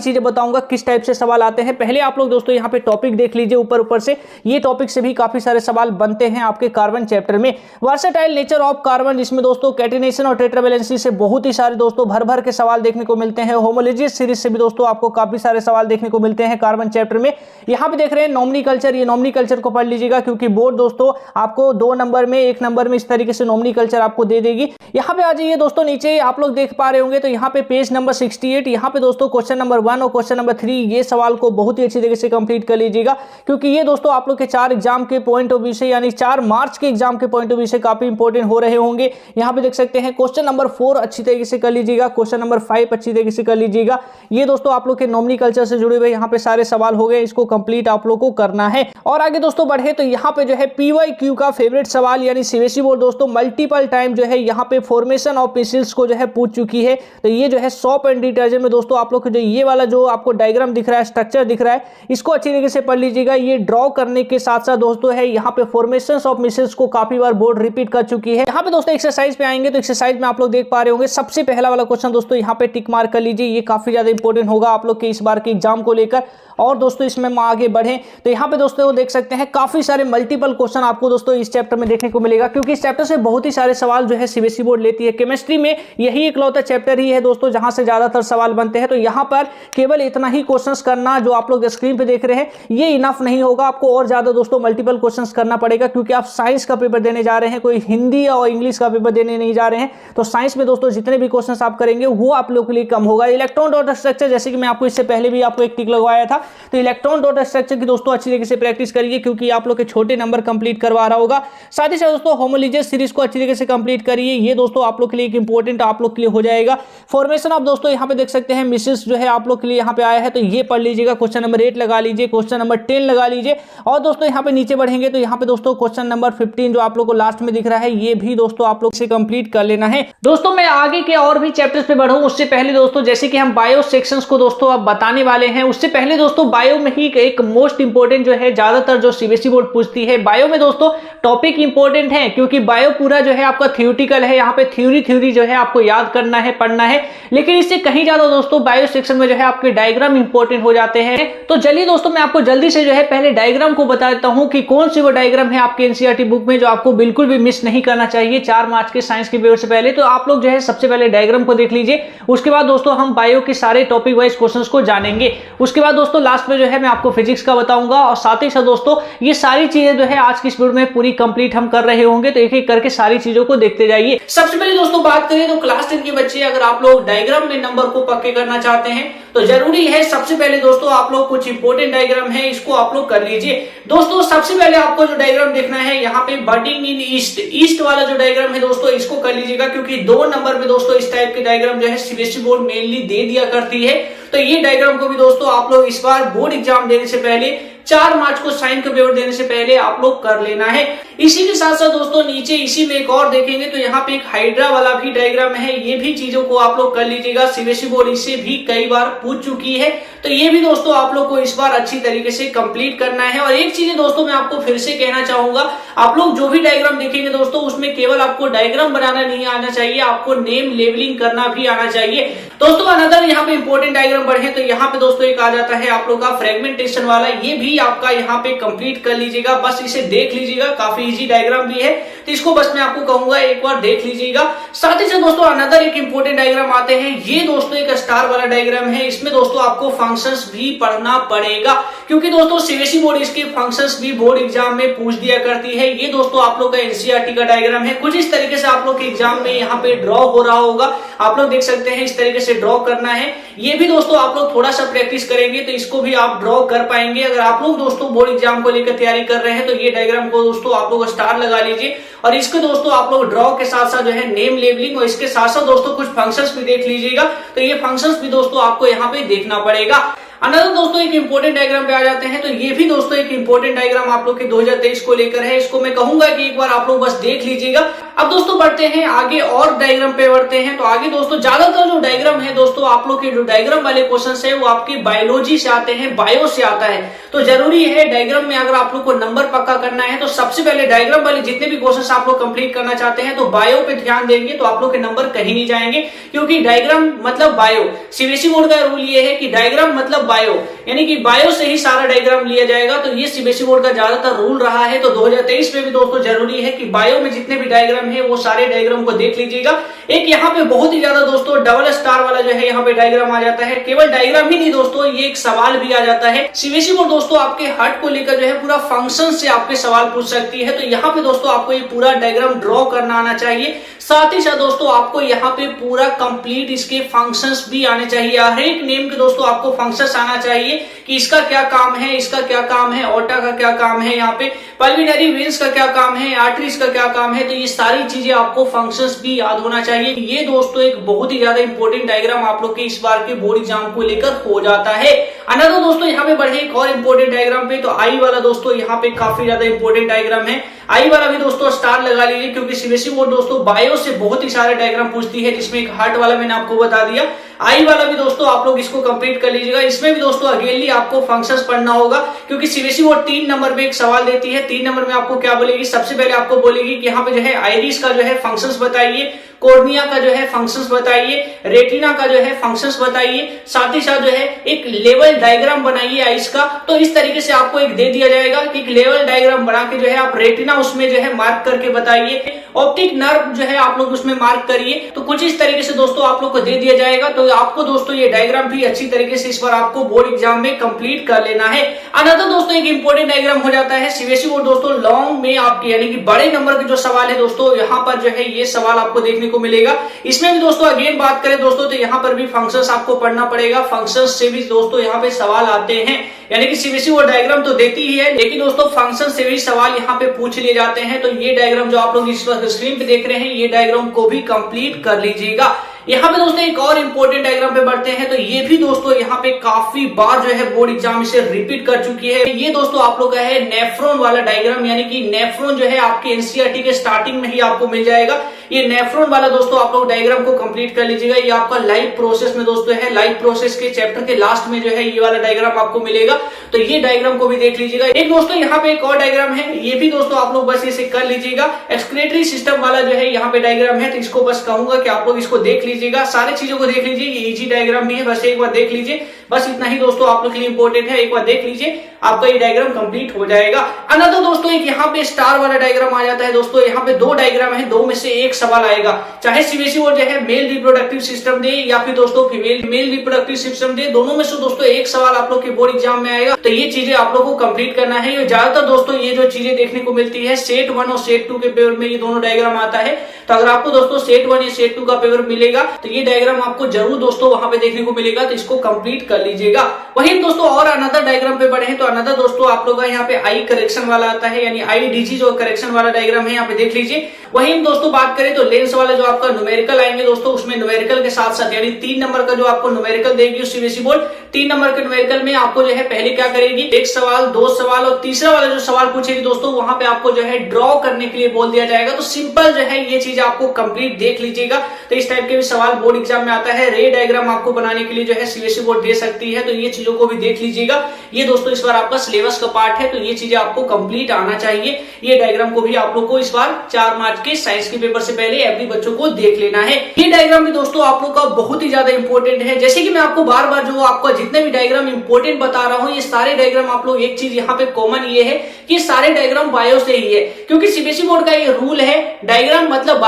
चीजें बताऊंगा किस टाइप से सवाल आते हैं। पहले आप लोग दोस्तों यहाँ पे टॉपिक देख लीजिए ऊपर से। ये टॉपिक से भी काफी सारे सवाल बनते हैं आपके कार्बन चैप्टर में। वर्सेटाइल नेचर ऑफ कार्बन, जिसमें दोस्तों कैटिनेशन और टेट्रावैलेंसी से बहुत ही सारे दोस्तों भर के सवाल देखने को मिलते हैं। होमोलॉजियस सीरीज से भी दोस्तों आपको काफी सारे सवाल देखने को मिलते हैं कार्बन चैप्टर में। यहाँ पे देख रहे हैं नॉमिनोमेक्लेचर, ये नॉमिनोमेक्लेचर को पढ़ लीजिएगा क्योंकि बोर्ड दोस्तों आपको 2 नंबर में 1 नंबर में इस तरीके से नॉमिनोमेक्लेचर आपको दे देगी। यहाँ पे आ जाइए दोस्तों, नीचे आप लोग देख पा रहे होंगे तो यहाँ पे पेज नंबर 68, यहाँ पे दोस्तों क्वेश्चन नंबर 1 और क्वेश्चन नंबर 3 ये सवाल को बहुत ही अच्छी तरीके से कंप्लीट कर लीजिएगा क्योंकि ये दोस्तों आप लोग के 4 एग्जाम के पॉइंट ऑफ व्यू से यानी 4 मार्च के एग्जाम के पॉइंट ऑफ व्यू से काफी इंपॉर्टेंट हो रहे होंगे। यहाँ पे देख सकते हैं क्वेश्चन नंबर 4 अच्छी तरीके से कर लीजिएगा, क्वेश्चन नंबर 5 अच्छी तरीके से कर लीजिएगा। ये दोस्तों आप लोग के नॉमिनोमेक्लेचर से जुड़े हुए यहाँ पे सारे सवाल हो गए, इसको कंप्लीट आप लोग को करना है। और आगे दोस्तों बढ़े तो यहाँ पे जो है PYQ का फेवरेट सवाल यानी सीबीएसई बोर्ड दोस्तों मल्टीपल टाइम जो है यहाँ पे फॉर्मेशन ऑफ मिसाइल्स को जो है पूछ चुकी है। तो ये जो है सोप एंड डिटर्जेंट में दोस्तों आप लोग को जो ये वाला जो आपको डायग्राम दिख रहा है, स्ट्रक्चर दिख रहा है, इसको अच्छी तरीके से पढ़ लीजिएगा। ये ड्रॉ करने के साथ साथ दोस्तों है यहाँ पे फॉर्मेशन ऑफ मिसाइल्स को काफी बार बोर्ड रिपीट कर चुकी है। यहाँ पे दोस्तों एक्सरसाइज पे आएंगे तो एक्सरसाइज में आप लोग देख पा रहे होंगे सबसे पहला वाला क्वेश्चन दोस्तों यहाँ पे टिक मार्क कर लीजिए। ये काफी ज्यादा इंपॉर्टेंट होगा आप लोग के इस बार के एग्जाम को लेकर। और दोस्तों इसमें हम आगे बढ़े तो यहाँ पे दोस्तों वो देख सकते हैं काफी सारे मल्टीपल क्वेश्चन आपको दोस्तों इस चैप्टर में देखने को मिलेगा क्योंकि इस चैप्टर से बहुत ही सारे सवाल जो है सीबीएसई बोर्ड लेती है। केमिस्ट्री में यही इकलौता चैप्टर ही है दोस्तों जहां से ज्यादातर सवाल बनते हैं। तो यहाँ पर केवल इतना ही क्वेश्चंस करना जो आप लोग स्क्रीन पे देख रहे हैं ये इनफ नहीं होगा, आपको और ज्यादा दोस्तों मल्टीपल क्वेश्चंस करना पड़ेगा क्योंकि आप साइंस का पेपर देने जा रहे हैं, कोई हिंदी और इंग्लिश का पेपर देने नहीं जा रहे हैं। तो साइंस में दोस्तों जितने भी क्वेश्चंस आप करेंगे वो आप लोग के लिए कम होगा। इलेक्ट्रॉन डॉट स्ट्रक्चर जैसे कि मैं आपको इससे पहले भी आपको एक टिक लगवाया था, तो इलेक्ट्रॉन डॉट स्ट्रक्चर की दोस्तों अच्छी तरीके से प्रैक्टिस करिए क्योंकि आप लोग के छोटे नंबर कंप्लीट करवा रहा होगा। साथ ही साथ दोस्तों होमोलॉजियस सीरीज को अच्छी तरीके से कंप्लीट करिए, ये दोस्तों आप लोग के लिए एक इंपॉर्टेंट आप लोग के लिए हो जाएगा। फॉर्मेशन ऑफ दोस्तों यहाँ पे देख सकते हैं मिसाइल्स जो है आप लोग के लिए यहाँ पे आया है तो ये पढ़ लीजिएगा। क्वेश्चन नंबर 8 लगा लीजिए, क्वेश्चन नंबर 10 लगा लीजिए। और दोस्तों यहाँ पे नीचे बढ़ेंगे तो यहाँ पे दोस्तों क्वेश्चन नंबर 15 जो आप लोग को लास्ट में दिख रहा है ये भी दोस्तों आप लोग से कंप्लीट कर लेना है। दोस्तों मैं आगे के और भी चैप्टर्स पे बढ़ूं उससे पहले दोस्तों जैसे कि हम बायो सेक्शंस को दोस्तों अब बताने वाले हैं, उससे पहले दोस्तों बायो में ही एक मोस्ट इंपॉर्टेंट जो है ज्यादातर जो सीबीएसई बोर्ड पूछती है बायो में दोस्तों टॉपिक इंपॉर्टेंट है क्योंकि बायो पूरा जो है आपका थ्योरेटिकल है। यहाँ पे थ्योरी जो है आपको याद करना है, पढ़ना है, लेकिन इससे कहीं ज्यादा दोस्तों बायो सेक्शन में जो है आपके डायग्राम इंपॉर्टेंट हो जाते हैं। तो चलिए दोस्तों मैं आपको जल्दी से जो है पहले डायग्राम को बता देता हूं कि कौन सी वो डायग्राम है आपके एनसीईआरटी बुक में जो आपको बिल्कुल भी मिस नहीं करना चाहिए 4 मार्च के साइंस के पेपर से पहले। तो आप लोग जो है सबसे पहले डायग्राम को देख लीजिए, उसके बाद दोस्तों हम बायो के सारे टॉपिक वाइज क्वेश्चंस को जानेंगे। उसके बाद दोस्तों लास्ट में जो है मैं आपको फिजिक्स का बताऊंगा और साथ ही साथ दोस्तों ये सारी चीजें जो है आज की इस वीडियो में पूरी कंप्लीट हम कर रहे होंगे, तो एक एक करके सारी चीजों को देखते जाइए। सबसे पहले दोस्तों बात करें तो क्लास 10 के बच्चे अगर आप लोग डायग्राम में नंबर को पक्के करना चाहते हैं तो जरूरी है सबसे पहले दोस्तों आप लोग कुछ इंपॉर्टेंट डायग्राम है इसको आप लोग कर लीजिए। दोस्तों सबसे पहले आपको जो डायग्राम देखना है यहाँ पे बर्डिंग इन ईस्ट वाला जो डायग्राम है दोस्तों इसको कर लीजिएगा क्योंकि 2 नंबर में दोस्तों इस टाइप के डायग्राम जो है सीबीएसई बोर्ड मेनली दे दिया करती है। तो ये डायग्राम को भी दोस्तों आप लोग इस बार बोर्ड एग्जाम देने से पहले 4 मार्च को साइंस का पेपर देने से पहले आप लोग कर लेना है। इसी के साथ साथ दोस्तों नीचे इसी में एक और देखेंगे तो यहाँ पे एक हाइड्रा वाला भी डायग्राम है, ये भी चीजों को आप लोग कर लीजिएगा। सीबीएसई बोर्ड इसे भी कई बार पूछ चुकी है तो ये भी दोस्तों आप लोग को इस बार अच्छी तरीके से कंप्लीट करना है। और एक चीज दोस्तों मैं आपको फिर से कहना चाहूंगा, आप लोग जो भी डायग्राम देखेंगे दोस्तों उसमें केवल आपको डायग्राम बनाना नहीं आना चाहिए, आपको नेम लेबलिंग करना भी आना चाहिए। दोस्तों अनदर यहाँ पे इंपॉर्टेंट डायग्राम बढ़े तो यहाँ पे दोस्तों एक आ जाता है आप लोग का फ्रेगमेंटेशन वाला, ये भी आपका यहाँ पे कंप्लीट कर लीजिएगा, बस इसे देख लीजिएगा, काफी इजी डायग्राम भी है। तो इसको बस मैं आपको कहूंगा एक बार देख लीजिएगा। साथ ही साथ दोस्तों अनदर एक इंपॉर्टेंट डायग्राम आते हैं। ये दोस्तों एक स्टार वाला डायग्राम है। इसमें दोस्तों आपको फंक्शंस भी पढ़ना पड़ेगा, क्योंकि दोस्तों सीबीएसई बोर्ड इसके फंक्शंस भी बोर्ड एग्जाम में पूछ दिया करती है। ये दोस्तों आप लोग का एनसीईआरटी का डायग्राम है। कुछ इस तरीके से आप लोग के एग्जाम में यहाँ पे ड्रॉ हो रहा होगा, आप लोग देख सकते हैं इस तरीके से ड्रॉ करना है। ये भी दोस्तों आप लोग थोड़ा सा प्रैक्टिस करेंगे तो इसको भी आप ड्रॉ कर पाएंगे। अगर आप लोग दोस्तों बोर्ड एग्जाम को लेकर तैयारी कर रहे हैं तो ये डायग्राम को दोस्तों आप लोग स्टार लगा लीजिए, और इसको दोस्तों आप लोग ड्रॉ के साथ साथ जो है नेम लेबलिंग और इसके साथ साथ दोस्तों कुछ फंक्शंस भी देख लीजिएगा। तो ये फंक्शंस भी दोस्तों आपको यहाँ पे देखना पड़ेगा। अनदर दोस्तों एक इंपॉर्टेंट डायग्राम पे आ जाते हैं। तो ये भी दोस्तों एक इंपॉर्टेंट डायग्राम आप लोग के 2023 को लेकर है। इसको मैं कहूंगा कि एक बार आप लोग बस देख लीजिएगा। अब दोस्तों बढ़ते हैं आगे और डायग्राम पे बढ़ते हैं। तो आगे दोस्तों ज्यादातर जो डायग्राम है दोस्तों आप लोग के जो डायग्राम वाले क्वेश्चन है वो आपके बायोलॉजी से आते हैं, बायो से आता है। तो जरूरी है डायग्राम में अगर आप लोग को नंबर पक्का करना है तो सबसे पहले डायग्राम वाले जितने भी क्वेश्चन आप लोग कंप्लीट करना चाहते हैं तो बायो पे ध्यान देंगे तो आप लोग के नंबर कहीं नहीं जाएंगे, क्योंकि डायग्राम मतलब बायो। सीबीएसई बोर्ड का रूल ये है कि डायग्राम मतलब बायो, यानी कि बायो से ही सारा डायग्राम लिया जाएगा। तो ये सीबीएसई बोर्ड का ज्यादातर रूल रहा है। तो 2023 में भी दोस्तों जरूरी है कि बायो में जितने भी डायग्राम है वो सारे डायग्राम को देख लीजिएगा। एक यहाँ पे बहुत ही ज्यादा दोस्तों डबल स्टार वाला जो है यहाँ पे डायग्राम आ जाता है। केवल डायग्राम ही नहीं दोस्तों, ये एक सवाल भी आ जाता है। सीबीएसई बोर्ड दोस्तों आपके हट को लेकर जो है पूरा फंक्शन से आपके सवाल पूछ सकती है। तो यहाँ पे दोस्तों आपको ये पूरा डायग्राम ड्रॉ करना आना चाहिए। साथ ही साथ दोस्तों आपको यहाँ पे पूरा कंप्लीट इसके फंक्शंस भी आने चाहिए। हर एक नेम के दोस्तों आपको फंक्शंस आना चाहिए कि इसका क्या काम है, इसका क्या काम है, ओटा का क्या काम है, यहाँ पे पल्विनरी वेन्स का क्या काम है, आर्टरीज का क्या काम है। तो ये सारी चीजें आपको फंक्शंस भी याद होना चाहिए। ये दोस्तों एक बहुत ही ज्यादा इंपॉर्टेंट डायग्राम आप लोग के इस बार के बोर्ड एग्जाम को लेकर हो जाता है। अनदर दोस्तों यहाँ पे बढ़े एक और इंपॉर्टेंट डायग्राम पे। तो आई वाला दोस्तों यहाँ पे काफी ज्यादा इंपॉर्टेंट डायग्राम है। आई वाला भी दोस्तों स्टार लगा लीजिए, क्योंकि सीबीएसई बोर्ड दोस्तों बायो से बहुत ही सारे डायग्राम पूछती है, जिसमें एक हार्ट वाला मैंने आपको बता दिया। आई वाला भी दोस्तों आप लोग इसको कंप्लीट कर लीजिएगा। इसमें भी दोस्तों अगेनली आपको फंक्शंस पढ़ना होगा, क्योंकि सीबीएसई बोर्ड 3 नंबर में एक सवाल देती है। 3 नंबर में आपको क्या बोलेगी, सबसे पहले आपको बोलेगी कि यहाँ पे जो है आइरिस का जो है फंक्शंस बताइए, कॉर्निया का जो है फंक्शंस बताइए, रेटिना का जो है फंक्शंस बताइए, साथ ही साथ जो है एक लेवल डायग्राम बनाइए आइस का। तो इस तरीके से आपको एक दे दिया जाएगा कि एक लेवल डायग्राम बना के जो है आप रेटिना उसमें जो है मार्क करके बताइए, ऑप्टिक नर्व जो है आप लोग उसमें मार्क करिए। तो कुछ इस तरीके से दोस्तों आप लोग को दे दिया जाएगा। तो आपको दोस्तों ये डायग्राम भी अच्छी तरीके से इस बार आपको बोर्ड एग्जाम में कंप्लीट कर लेना है। अनदर दोस्तों एक इंपॉर्टेंट डायग्राम हो जाता है सीबीएसई बोर्ड दोस्तों लॉन्ग में आपके, यानी कि बड़े नंबर के जो सवाल है दोस्तों, यहाँ पर जो है ये सवाल आपको देखने को मिलेगा। इसमें भी दोस्तों अगेन बात करें दोस्तों तो यहाँ पर भी फंक्शंस आपको पढ़ना पड़ेगा। फंक्शंस से भी दोस्तों यहाँ पे सवाल आते हैं, यानी कि सीबीएसई वो डायग्राम तो देती ही है, लेकिन दोस्तों फंक्शन से भी सवाल यहाँ पे पूछ लिए जाते हैं। तो ये डायग्राम जो आप लोग इस वक्त स्क्रीन पे देख रहे हैं, ये डायग्राम को भी कंप्लीट कर लीजिएगा। यहाँ पे दोस्तों एक और इंपॉर्टेंट डायग्राम पे बढ़ते हैं। तो ये भी दोस्तों यहाँ पे काफी बार जो है बोर्ड एग्जाम इसे रिपीट कर चुकी है। ये दोस्तों आप लोग का है नेफ्रॉन वाला डायग्राम, यानी कि नेफ्रॉन जो है आपके एनसीईआरटी के स्टार्टिंग में ही आपको मिल जाएगा। ये नेफ्रॉन वाला दोस्तों आप लोग डायग्राम को कंप्लीट कर लीजिएगा। ये आपका लाइफ प्रोसेस में दोस्तों है, लाइफ प्रोसेस के चैप्टर के लास्ट में जो है ये वाला डायग्राम आपको मिलेगा। तो ये डायग्राम को भी देख लीजिएगा। एक दोस्तों यहाँ पे एक और डायग्राम है, ये भी दोस्तों आप लोग बस इसे कर लीजिएगा। एक्सक्रीटरी सिस्टम वाला जो है यहाँ पे डायग्राम है, तो इसको बस कहूंगा कि आप लोग इसको देख लीजिएगा, सारी चीजों को देख लीजिए। ये इजी डायग्राम भी है, बस एक बार देख लीजिए। बस इतना ही दोस्तों आप लोग के लिए इंपॉर्टेंट है, एक बार देख लीजिए, आपका ये डायग्राम कंप्लीट हो जाएगा। अनदर दोस्तों एक यहाँ पे स्टार वाला डायग्राम आ जाता है दोस्तों। यहाँ पे 2 डायग्राम है, 2 में से एक सवाल आएगा, चाहे सीबीएसई बोर्ड जो है मेल रिप्रोडक्टिव सिस्टम दे या फिर दोस्तों फीमेल मेल रिप्रोडक्टिव सिस्टम दे, दोनों में से दोस्तों एक सवाल आप लोग के बोर्ड एग्जाम में आएगा। तो ये चीजें आप लोग को कंप्लीट करना है। ये ज्यादातर दोस्तों ये जो चीजें देखने को मिलती है सेट 1 और सेट 2 के पेपर में ये दोनों डायग्राम आता है। तो अगर आपको दोस्तों सेट 1 या सेट 2 का पेपर मिलेगा तो ये डायग्राम आपको जरूर दोस्तों वहां पे देखने को मिलेगा, तो इसको कंप्लीट कर लीजिएगा। वही दोस्तों और अनदर डायग्राम पे बढ़े हैं। तो अनदर दोस्तों आप लोग का यहाँ पे आई करेक्शन वाला आता है, यानी आई डीजी जो करेक्शन वाला डायग्राम है यहाँ पे देख लीजिए। वही हम दोस्तों बात करें तो लेंस वाला जो आपका न्यूमेरिकल आएंगे दोस्तों, उसमें न्यूमेरिकल के साथ साथ यानी 3 नंबर का जो आपको न्यूमेरिकल देगी सीबीएसई बोर्ड, 3 नंबर के न्यूमेरिकल में आपको जो है पहले क्या करेगी, एक सवाल, 2 सवाल और तीसरा वाला जो सवाल पूछेगी दोस्तों, वहां पे आपको जो है ड्रॉ करने के लिए बोल दिया जाएगा। तो सिंपल जो है ये चीज आपको कंप्लीट देख लीजिएगा। तो इस टाइप के भी सवाल बोर्ड एग्जाम में आता है। रे डायग्राम आपको बनाने के लिए जो है सीबीएसई बोर्ड दे सकती है, तो ये चीज चीजों को भी देख लीजिएगा। ये दोस्तों इस बार आपका सिलेबस का पार्ट है, तो ये चीजें आपको कंप्लीट आना चाहिए। ये डायग्राम को भी आप लोग को इस बार 4 मार्च के साइंस के पेपर से पहले एवरी बच्चों को देख लेना है। ये डायग्राम भी दोस्तों आप लोग का बहुत ही ज्यादा इंपॉर्टेंट है। जैसे कि मैं आपको बार बार जो आपका जितने भी डायग्राम इंपॉर्टेंट बता रहा हूँ, ये सारे डायग्राम आप लोग एक चीज यहाँ पे कॉमन ये है कि सारे डायग्राम बायो से ही है, क्योंकि सीबीएसई बोर्ड का ये रूल है डायग्राम मतलब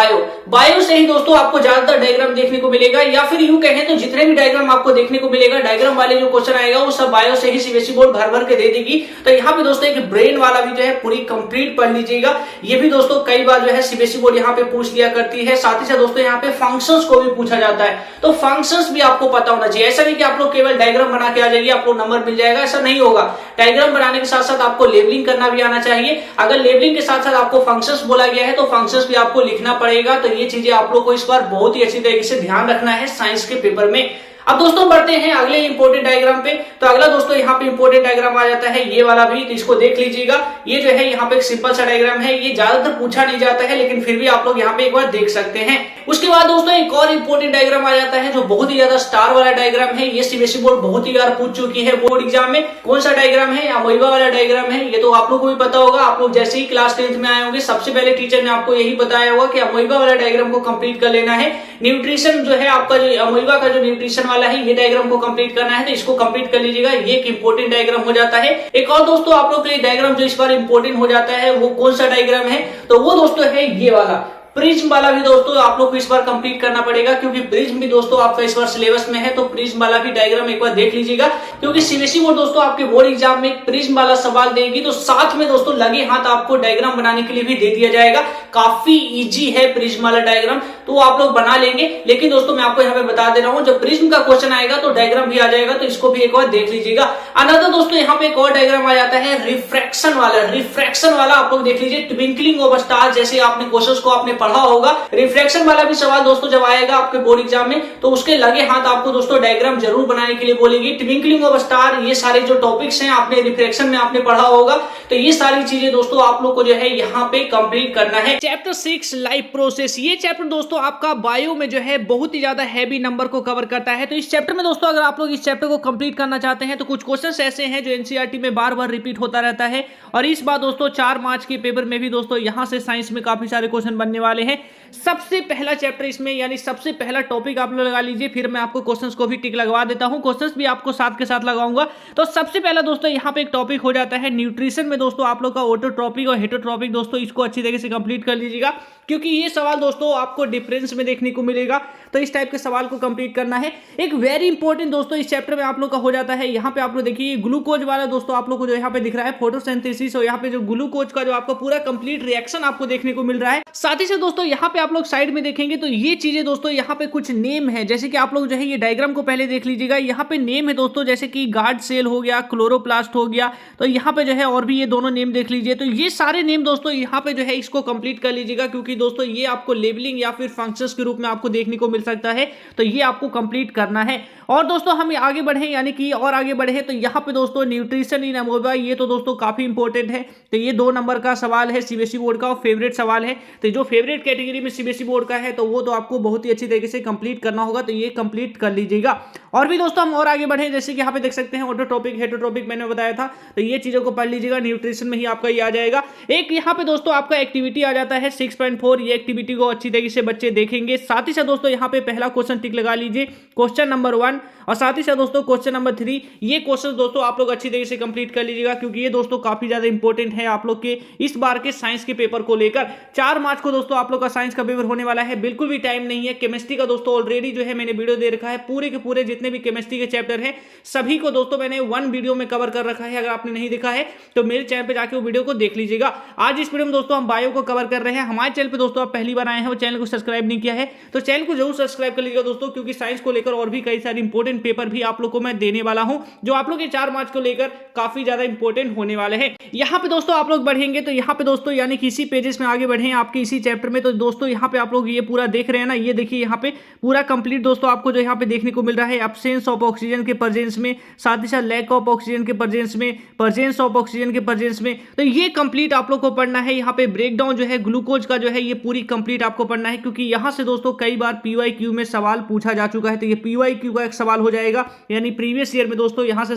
बायो से ही दोस्तों आपको ज्यादातर डायग्राम देखने को मिलेगा, या फिर यूं कहें तो जितने भी डायग्राम आपको देखने को मिलेगा, डायग्राम वाले जो क्वेश्चन आएगा वो सब बायो से ही सीबीएसई बोर्ड भर भर के दे देगी। तो यहाँ पे दोस्तों एक ब्रेन वाला भी जो है पूरी कंप्लीट पढ़ लीजिएगा। ये भी दोस्तों कई बार जो है सीबीएसई बोर्ड यहाँ पे पूछ लिया करती है। साथ ही साथ दोस्तों यहाँ पे फंक्शंस को भी पूछा जाता है, तो फंक्शंस भी आपको पता होना चाहिए। ऐसा नहीं कि आप लोग केवल डायग्राम बना के आ जाइए आपको नंबर मिल जाएगा, ऐसा नहीं होगा। डायग्राम बनाने के साथ साथ आपको लेबलिंग करना भी आना चाहिए। अगर लेबलिंग के साथ साथ आपको फंक्शंस बोला गया है तो फंक्शंस भी आपको लिखना पड़ेगा। तो ये चीजें आप लोग को इस बार बहुत ही अच्छी तरीके से ध्यान रखना है साइंस के पेपर में। अब दोस्तों बढ़ते हैं अगले इंपॉर्टेंट डायग्राम पे। तो अगला दोस्तों यहाँ पे इंपॉर्टेंट डायग्राम आ जाता है ये वाला भी, तो इसको देख लीजिएगा। ये जो है यहाँ पे एक सिंपल सा डायग्राम है, ये ज्यादातर पूछा नहीं जाता है, लेकिन फिर भी आप लोग यहाँ पे एक बार देख सकते हैं। उसके बाद दोस्तों एक और इंपॉर्टेंट डायग्राम आ जाता है जो बहुत ही ज्यादा स्टार वाला डायग्राम है। ये सीबीएसई बोर्ड बहुत ही बार पूछ चुकी है बोर्ड एग्जाम में। कौन सा डायग्राम है? अमोइबा वाला डायग्राम है। ये तो आप लोग को भी पता होगा, आप लोग जैसे ही क्लास 10th में आए होंगे सबसे पहले टीचर ने आपको यही बताया होगा कि अमोइबा वाला डायग्राम को कंप्लीट कर लेना है। न्यूट्रिशन जो है आपका, जो अमोइबा का जो न्यूट्रिशन वाला है, ये डायग्राम कंप्लीट करना है, तो इसको कंप्लीट कर लीजिएगा। ये एक इंपॉर्टेंट डायग्राम हो जाता है। एक और दोस्तों आप लोग के लिए डायग्राम जो इस बार इंपॉर्टेंट हो जाता है वो कौन सा डायग्राम है? तो वो दोस्तों है ये वाला प्रिज्म वाला भी दोस्तों आप लोग को इस बार कंप्लीट करना पड़ेगा, क्योंकि प्रिज्म भी दोस्तों आपका इस बार सिलेबस में है। तो प्रिज्म वाला भी डायग्राम एक बार देख लीजिएगा, क्योंकि सीबीएसई बोर्ड दोस्तों आपके बोर्ड एग्जाम में प्रिज्म वाला सवाल देगी, तो साथ में दोस्तों लगे हाथ आपको डायग्राम बनाने के लिए भी दे दिया जाएगा। काफी इजी है प्रिज्म वाला डायग्राम, तो आप लोग बना लेंगे। लेकिन दोस्तों मैं आपको यहाँ पे बता दे रहा हूँ, जब प्रिज्म का क्वेश्चन आएगा तो डायग्राम भी आ जाएगा, तो इसको भी एक बार देख लीजिएगा। अनदर दोस्तों यहाँ पे एक और डायग्राम आ जाता है रिफ्रैक्शन वाला। रिफ्रैक्शन वाला आप लोग देख लीजिए, ट्विंकलिंग ऑफ स्टार, जैसे आपने क्वेश्चन को आपने पढ़ा होगा। रिफ्रैक्शन वाला भी सवाल दोस्तों जब आएगा आपके बोर्ड एग्जाम में, तो उसके लगे हाथ आपको दोस्तों डायग्राम जरूर बनाने के लिए बोलेगी। ट्विंकलिंग ऑफ स्टार, ये सारे जो टॉपिक्स हैं आपने रिफ्रैक्शन में आपने पढ़ा होगा, तो ये सारी चीजें दोस्तों आप लोग को जो है यहाँ पे कंप्लीट करना है। चैप्टर 6 लाइफ प्रोसेस, ये चैप्टर दोस्तों आपका बायो में जो है बहुत ही ज्यादा हैवी नंबर को कवर करता है। तो इस चैप्टर में दोस्तों अगर आप लोग इस चैप्टर को कंप्लीट करना चाहते हैं तो कुछ क्वेश्चंस ऐसे हैं जो एनसीईआरटी में बार बार रिपीट होता रहता है, और इस बार दोस्तों 4 मार्च के पेपर में भी दोस्तों यहां से साइंस में काफी सारे क्वेश्चन बनने वाले हैं। सबसे पहला चैप्टर इसमें, यानी सबसे पहला टॉपिक आप लोग लगा लीजिए, फिर मैं आपको क्वेश्चंस को भी टिक लगवा देता हूं, क्वेश्चंस भी आपको साथ के साथ लगाऊंगा। तो सबसे पहला दोस्तों यहां पे एक टॉपिक हो जाता है न्यूट्रिशन में दोस्तों आप लोग का ऑटोट्रॉपिक और हेटरोट्रॉपिक। दोस्तों इसको अच्छी तरीके से कंप्लीट कर लीजिएगा, क्योंकि ये सवाल दोस्तों आपको डिफरेंस में देखने को मिलेगा, तो इस टाइप के सवाल को कंप्लीट करना है। एक वेरी इंपॉर्टेंट दोस्तों इस चैप्टर में आप लोग का हो जाता है, यहाँ पे आप लोग देखिए ग्लूकोज वाला दोस्तों आप लोग को जो यहाँ पे दिख रहा है फोटोसिंथेसिस, और यहाँ पे जो ग्लूकोज का जो आपका पूरा कंप्लीट रिएक्शन आपको देखने को मिल रहा है। साथ ही साथ दोस्तों यहाँ पे आप लोग साइड में देखेंगे तो ये चीजें दोस्तों यहाँ पे कुछ नेम है, जैसे कि आप लोग जो है ये डायग्राम को पहले देख लीजिएगा। यहाँ पे नेम है दोस्तों, जैसे कि गार्ड सेल हो गया, क्लोरोप्लास्ट हो गया, तो यहाँ पे जो है और भी ये दोनों नेम देख लीजिए। तो ये सारे नेम दोस्तों यहाँ पे जो है इसको कंप्लीट कर लीजिएगा, क्योंकि दोस्तों ये आपको लेबलिंग या फिर फंक्शंस के रूप में आपको देखने को मिल सकता है, तो ये आपको कंप्लीट करना है। और दोस्तों हम आगे बढ़े, यानी कि और आगे बढ़े, तो यहाँ पे दोस्तों न्यूट्रिशन इन अमोइबा, ये तो दोस्तों काफी इंपॉर्टेंट है। तो ये 2 नंबर का सवाल है सीबीएसई बोर्ड का, और फेवरेट सवाल है। तो जो फेवरेट कैटेगरी में सीबीएसई बोर्ड का है तो वो तो आपको बहुत ही अच्छी तरीके से कंप्लीट करना होगा, तो ये कंप्लीट कर लीजिएगा। और भी दोस्तों हम और आगे बढ़े, जैसे कि यहाँ पे देख सकते हैं ऑटोट्रॉपिक हेटरोट्रॉपिक मैंने बताया था, तो ये चीजों को पढ़ लीजिएगा, न्यूट्रिशन में ही आपका ये आ जाएगा। एक यहाँ पे दोस्तों आपका एक्टिविटी आ जाता है 6.4, ये एक्टिविटी को अच्छी तरीके से बच्चे देखेंगे। साथ ही साथ दोस्तों यहाँ पे पहला क्वेश्चन टिक लगा लीजिए, क्वेश्चन नंबर 1, और साथ ही साथ दोस्तों क्वेश्चन नंबर 3, ये क्वेश्चन दोस्तों आप लोग अच्छी तरीके से कंप्लीट कर लीजिएगा, क्योंकि ये दोस्तों काफी ज्यादा इंपॉर्टेंट है आप लोग के इस बार के साइंस के पेपर को लेकर। 4 मार्च को दोस्तों आप लोग का साइंस का पेपर होने वाला है, बिल्कुल भी टाइम नहीं है। केमिस्ट्री का दोस्तों ऑलरेडी जो है मैंने वीडियो दे रखा है, पूरे के पूरे जितने भी केमिस्ट्री के चैप्टर है सभी को दोस्तों मैंने 1 वीडियो में कवर कर रखा है। अगर आपने नहीं देखा है तो मेरे चैनल पे जाके वो वीडियो को देख लीजिएगा। आज इस वीडियो में दोस्तों हम बायो को कवर कर रहे हैं। हमारे चैनल पे दोस्तों आप पहली बार आए हैं, वो चैनल को सब्सक्राइब नहीं किया है तो चैनल को जरूर सब्सक्राइब कर लीजिएगा दोस्तों, क्योंकि साइंस को लेकर और भी कई सारे इंपॉर्टेंट पेपर भी आप लोग को मैं देने वाला हूं, जो आप लोग के 4 मार्च को लेकर काफी ज्यादा इंपॉर्टेंट होने वाले हैं। यहाँ पे दोस्तों आप लोग बढ़ेंगे तो यहाँ पे दोस्तों यानी कि इसी पेजेस में आगे बढ़े आपके इसी चैप्टर में, तो दोस्तों यहाँ पे आप लोग ये पूरा देख रहे हैं ना, ये देखिए यहाँ पे पूरा कंप्लीट दोस्तों आपको जो यहाँ पे देखने को मिल रहा है, एब्सेंस ऑफ ऑक्सीजन के प्रेजेंस में, साथ ही साथ लैक ऑफ ऑक्सीजन के प्रेजेंस में, प्रेजेंस ऑफ ऑक्सीजन के प्रेजेंस में, तो ये कंप्लीट आप लोग को पढ़ना है। यहाँ पे ब्रेकडाउन जो है ग्लूकोज का जो है ये पूरी कंप्लीट आपको पढ़ना है, क्योंकि यहाँ से दोस्तों कई बार PYQ में सवाल पूछा जा चुका है, तो ये PYQ का एक सवाल हो जाएगा, यानी प्रीवियस ईयर में दोस्तों यहां से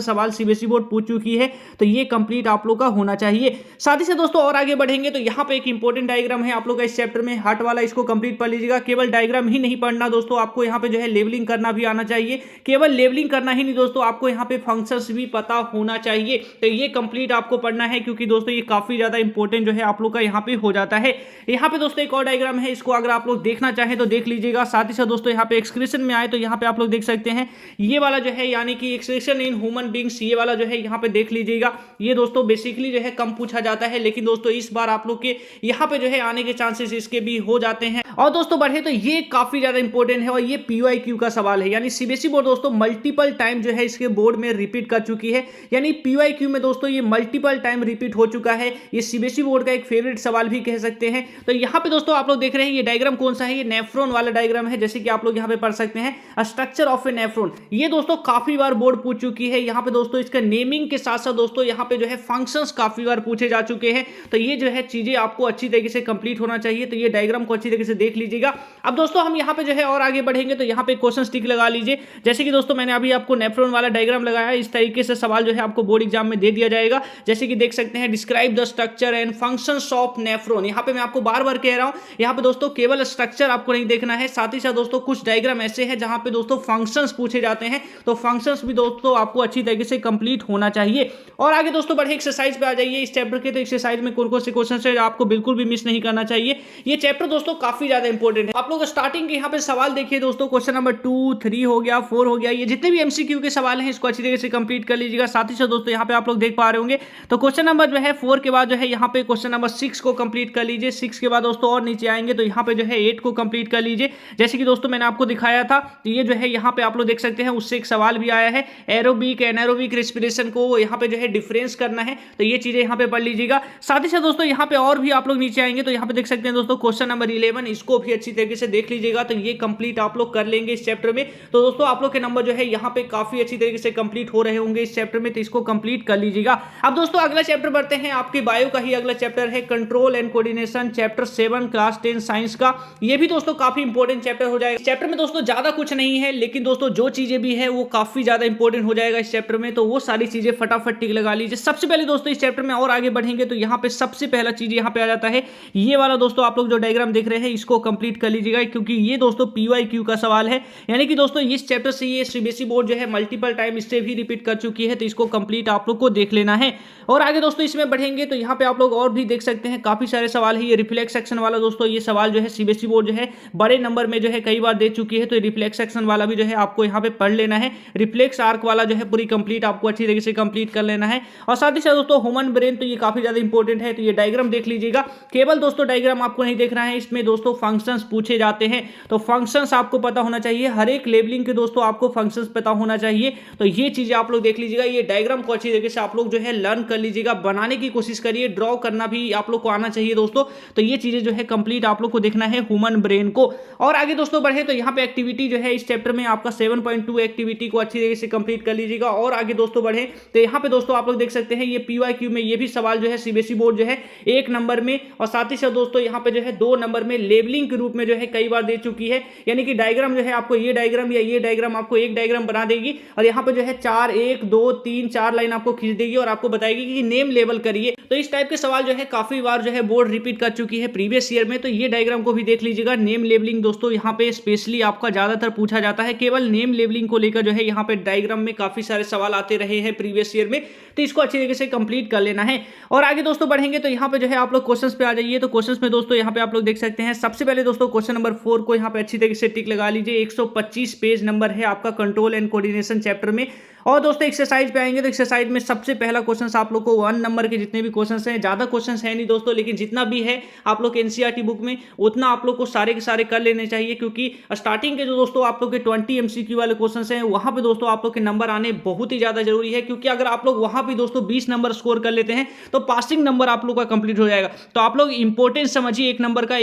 सवाल सीबीएसई बोर्ड पूछ चुकी है, तो ये कंप्लीट आप लोग का होना चाहिए। साथ ही साथ दोस्तों और आगे बढ़ेंगे तो यहाँ पे एक इंपॉर्टेंट डायग्राम है आप लोग का इस चैप्टर में, हार्ट वाला, इसको कंप्लीट पढ़ लीजिएगा। केवल डायग्राम ही नहीं पढ़ना दोस्तों, आपको यहाँ पे जो है लेवलिंग करना भी आना चाहिए। केवल लेवलिंग करना ही नहीं दोस्तों, आपको यहाँ पे फंक्शंस भी पता होना चाहिए। तो ये कंप्लीट आपको पढ़ना है, क्योंकि दोस्तों ये काफी ज्यादा इंपॉर्टेंट जो है आप लोग का यहाँ पे हो जाता है। यहाँ पे दोस्तों एक और डायग्राम है, इसको अगर आप लोग देखना चाहें तो देख लीजिएगा। साथ ही साथ दोस्तों यहाँ पे एक्सक्रीशन में आए तो यहाँ पे आप लोग देख सकते हैं ये वाला जो है, यानी कि एक्सक्रीशन इन ह्यूमन बींग्स, ये वाला जो है यहाँ पे देख लीजिएगा। ये दोस्तों बेसिकली जो है कम पूछा जाता है, लेकिन दोस्तों इस बार आप लोग के यहाँ पे जो है आने के चांसेस इसके भी हो जाते हैं। और दोस्तों बढ़े तो ये काफी ज्यादा इंपॉर्टेंट है और ये PYQ का सवाल है, यानी सीबीएसई बोर्ड दोस्तों मल्टीपल टाइम जो है इसके बोर्ड में रिपीट कर चुकी है, यानी PYQ में दोस्तों ये मल्टीपल टाइम रिपीट हो चुका है। ये सीबीएसई बोर्ड का एक फेवरेट सवाल भी कह सकते हैं। तो यहाँ पे दोस्तों आप लोग देख रहे हैं ये डायग्राम कौन सा है, ये नेफ्रॉन वाला डायग्राम है, जैसे कि आप लोग यहाँ पे पढ़ सकते हैं स्ट्रक्चर ऑफ ए नेफ्रॉन। ये दोस्तों काफी बार बोर्ड पूछ चुकी है। यहाँ पे दोस्तों इसका नेमिंग के साथ साथ दोस्तों यहाँ पे जो है फंक्शंस काफी बार पूछे जा चुके हैं। तो ये जो है चीजें आपको अच्छी तरीके से कंप्लीट होना चाहिए, तो ये डायग्राम को अच्छी तरीके से देख लीजिएगा। अब दोस्तों हम यहाँ पे जो है और आगे बढ़ेंगे तो यहाँ पे क्वेश्चन टिक लगा लीजिए, जैसे कि दोस्तों मैंने अभी आपको नेफ्रॉन वाला डायग्राम लगाया, इस तरीके से सवाल जो है आपको बोर्ड एग्जाम में दे दिया जाएगा। जैसे कि देख सकते हैं describe the structure and functions of nephron. यहाँ पे मैं आपको बार बार कह रहा हूँ, यहाँ पे दोस्तों केवल स्ट्रक्चर आपको नहीं देखना है, साथ ही साथ दोस्तों कुछ डायग्राम ऐसे हैं जहां पे दोस्तों फंक्शंस पूछे जाते हैं, तो फंक्शंस भी दोस्तों आपको अच्छी तरीके से कंप्लीट होना चाहिए। और आगे दोस्तों बढ़े एक्सरसाइज पे आ जाइए इस चैप्टर के। तो एक्सरसाइज में कौन कौन से क्वेश्चन है आपको बिल्कुल भी मिस नहीं करना चाहिए। ये चैप्टर दोस्तों काफी ज्यादा इंपॉर्टेंट है। आप लोग स्टार्टिंग के यहाँ पे सवाल देखिए दोस्तों, क्वेश्चन नंबर 2, 3 हो गया, 4 हो गया, ये जितने भी MCQ के सवाल हैं इसको अच्छी तरीके से कंप्लीट कर लीजिएगा। साथ ही साथ दोस्तों यहाँ पे आप लोग देख पा रहे होंगे तो क्वेश्चन नंबर जो है 4 के बाद जो है यहाँ पे क्वेश्चन नंबर 6 को कंप्लीट कर लीजिए। 6 के बाद दोस्तों और नीचे आएंगे तो यहाँ पे जो है 8 को कंप्लीट कर लीजिए। जैसे कि दोस्तों मैंने आपको दिखाया था, तो ये जो है यहाँ पे आप लोग देख सकते हैं उससे एक सवाल भी आया है, एरोबिक एनारोबिक रेस्पिरेशन को यहाँ पे जो है डिफरेंस करना है, तो ये चीजें यहाँ पे पढ़ लीजिएगा। साथ ही साथ दोस्तों यहाँ पे और भी आप लोग नीचे आएंगे तो यहाँ पे देख सकते हैं दोस्तों क्वेश्चन नंबर 11, इसको भी अच्छी तरीके से देख लीजिएगा। तो ये कंप्लीट आप लोग कर लेंगे इस चैप्टर में। तो दोस्तों आप लोग के नंबर जो है यहाँ पे काफी अच्छी तरीके से कंप्लीट हो रहे होंगे इस चैप्टर में, तो इसको कंप्लीट कर लीजिएगा। अब दोस्तों अगला चैप्टर बढ़ते हैं, आपके बायो का ही अगला चैप्टर है control and coordination, chapter 7 class 10 science का। ये भी दोस्तों काफी इंपॉर्टेंट चैप्टर हो जाएगा। चैप्टर में दोस्तों ज्यादा कुछ नहीं है, लेकिन दोस्तों जो चीजें भी है वो काफी ज्यादा इंपॉर्टेंट हो जाएगा इस चैप्टर में, तो वो सारी चीजें फटाफट टिक लगा लीजिए। सबसे पहले दोस्तों इस चैप्टर में और आगे बढ़ेंगे तो यहाँ पे सबसे पहला चीज यहाँ पे आ जाता है ये वाला दोस्तों, आप लोग जो डायग्राम देख रहे हैं इसको कंप्लीट कर लीजिएगा, क्योंकि ये दोस्तों PYQ का सवाल है, यानी कि दोस्तों इस चैप्टर से ये सीबीएसई बोर्ड जो है मल्टीपल टाइम इससे भी रिपीट कर चुकी है, तो इसको कंप्लीट आप लोग को देख लेना है। और आगे दोस्तों इसमें बढ़ेंगे तो यहाँ पे आप लोग और भी देख सकते हैं काफी सारे सवाल है। ये रिफ्लेक्स सेक्शन वाला दोस्तों, ये सवाल जो है सीबीएसई बोर्ड जो है बड़े नंबर में जो है कई बार दे चुकी है, तो रिफ्लेक्स सेक्शन वाला भी जो है आपको यहाँ पे पढ़ लेना है। रिफ्लेक्स आर्क वाला जो है पूरी कंप्लीट आपको अच्छी तरीके से कंप्लीट कर लेना है। और साथ ही साथ दोस्तों ह्यूमन ब्रेन, तो ये काफी ज्यादा इंपॉर्टेंट है, तो ये डायग्राम देख लीजिएगा। केवल दोस्तों डायग्राम आपको नहीं देखना है, इसमें दोस्तों फंक्शंस पूछे जाते हैं, तो फंक्शंस आपको पता होना चाहिए। हर एक लेवलिंग के दोस्तों आपको फंक्शंस पता होना चाहिए, तो ये चीजें आप लोग देख लीजिएगा। ये डायग्राम को अच्छी तरीके से आप लोग जो है लर्न कर लीजिएगा, बनाने की कोशिश करिए, ड्रॉ करना भी आप लोग को आना चाहिए दोस्तों। तो ये चीजें जो है कंप्लीट आप लोग को देखना है ह्यूमन ब्रेन को। और आगे दोस्तों बढ़े तो यहाँ पे एक्टिविटी जो है इस चैप्टर में आपका 7.2 एक्टिविटी को अच्छी तरीके से कंप्लीट कर लीजिएगा। और आगे दोस्तों बढ़े तो यहाँ पे दोस्तों आप लोग देख सकते हैं ये PYQ में ये भी सवाल जो है सीबीएसई बोर्ड जो है 1 नंबर में, और साथ ही साथ दोस्तों यहाँ पे जो है 2 नंबर में लेबलिंग के रूप में जो है कई बार दे चुकी है, यानी कि डायग्राम जो है आपको ये डायग्राम या ये डायग्राम आपको एक डायग्राम बना देगी, और यहाँ पे जो है 4 1 2 3 4 लाइन आपको खींच देगी और आपको बताएगी कि नेम लेबल करिए। तो इस टाइप के सवाल जो है काफी बार जो है बोर्ड रिपीट कर चुकी है प्रीवियस ईयर में, तो ये डायग्राम को भी देख लीजिएगा। नेम लेबलिंग दोस्तों यहाँ पे स्पेशली आपका ज्यादातर पूछा जाता है, केवल नेम लेबलिंग को लेकर जो है यहाँ पे डायग्राम में काफी सारे सवाल आते रहे हैं प्रीवियस ईयर में, तो इसको अच्छी तरीके से कंप्लीट कर लेना है। और आगे दोस्तों बढ़ेंगे तो यहाँ पे जो है आप लोग क्वेश्चंस पे आ जाइए। तो क्वेश्चंस में दोस्तों यहाँ पे आप लोग देख सकते हैं, सबसे पहले दोस्तों क्वेश्चन नंबर 4 को यहाँ पे अच्छी तरीके से टिक लगा लीजिए। 125 पेज नंबर है आपका कंट्रोल एंड कोऑर्डिनेशन चैप्टर में। और दोस्तों एक्सरसाइज पे आएंगे तो एक्सरसाइज में सबसे पहला क्वेश्चन आप लोग को 1 नंबर के जितने भी क्वेश्चंस हैं, ज्यादा क्वेश्चंस है नहीं दोस्तों, लेकिन जितना भी है आप लोग एनसीईआरटी बुक में उतना आप लोग को सारे के सारे कर लेने चाहिए, क्योंकि स्टार्टिंग के जो दोस्तों आप लोग के 20 MCQ वाले क्वेश्चंस हैं वहां पे दोस्तों आप लोग के नंबर आने बहुत ही ज्यादा जरूरी है, क्योंकि अगर आप लोग वहां पे दोस्तों 20 नंबर स्कोर कर लेते हैं तो पासिंग नंबर आप लोग का कंप्लीट हो जाएगा। तो आप लोग इंपॉर्टेंस समझिए एक नंबर का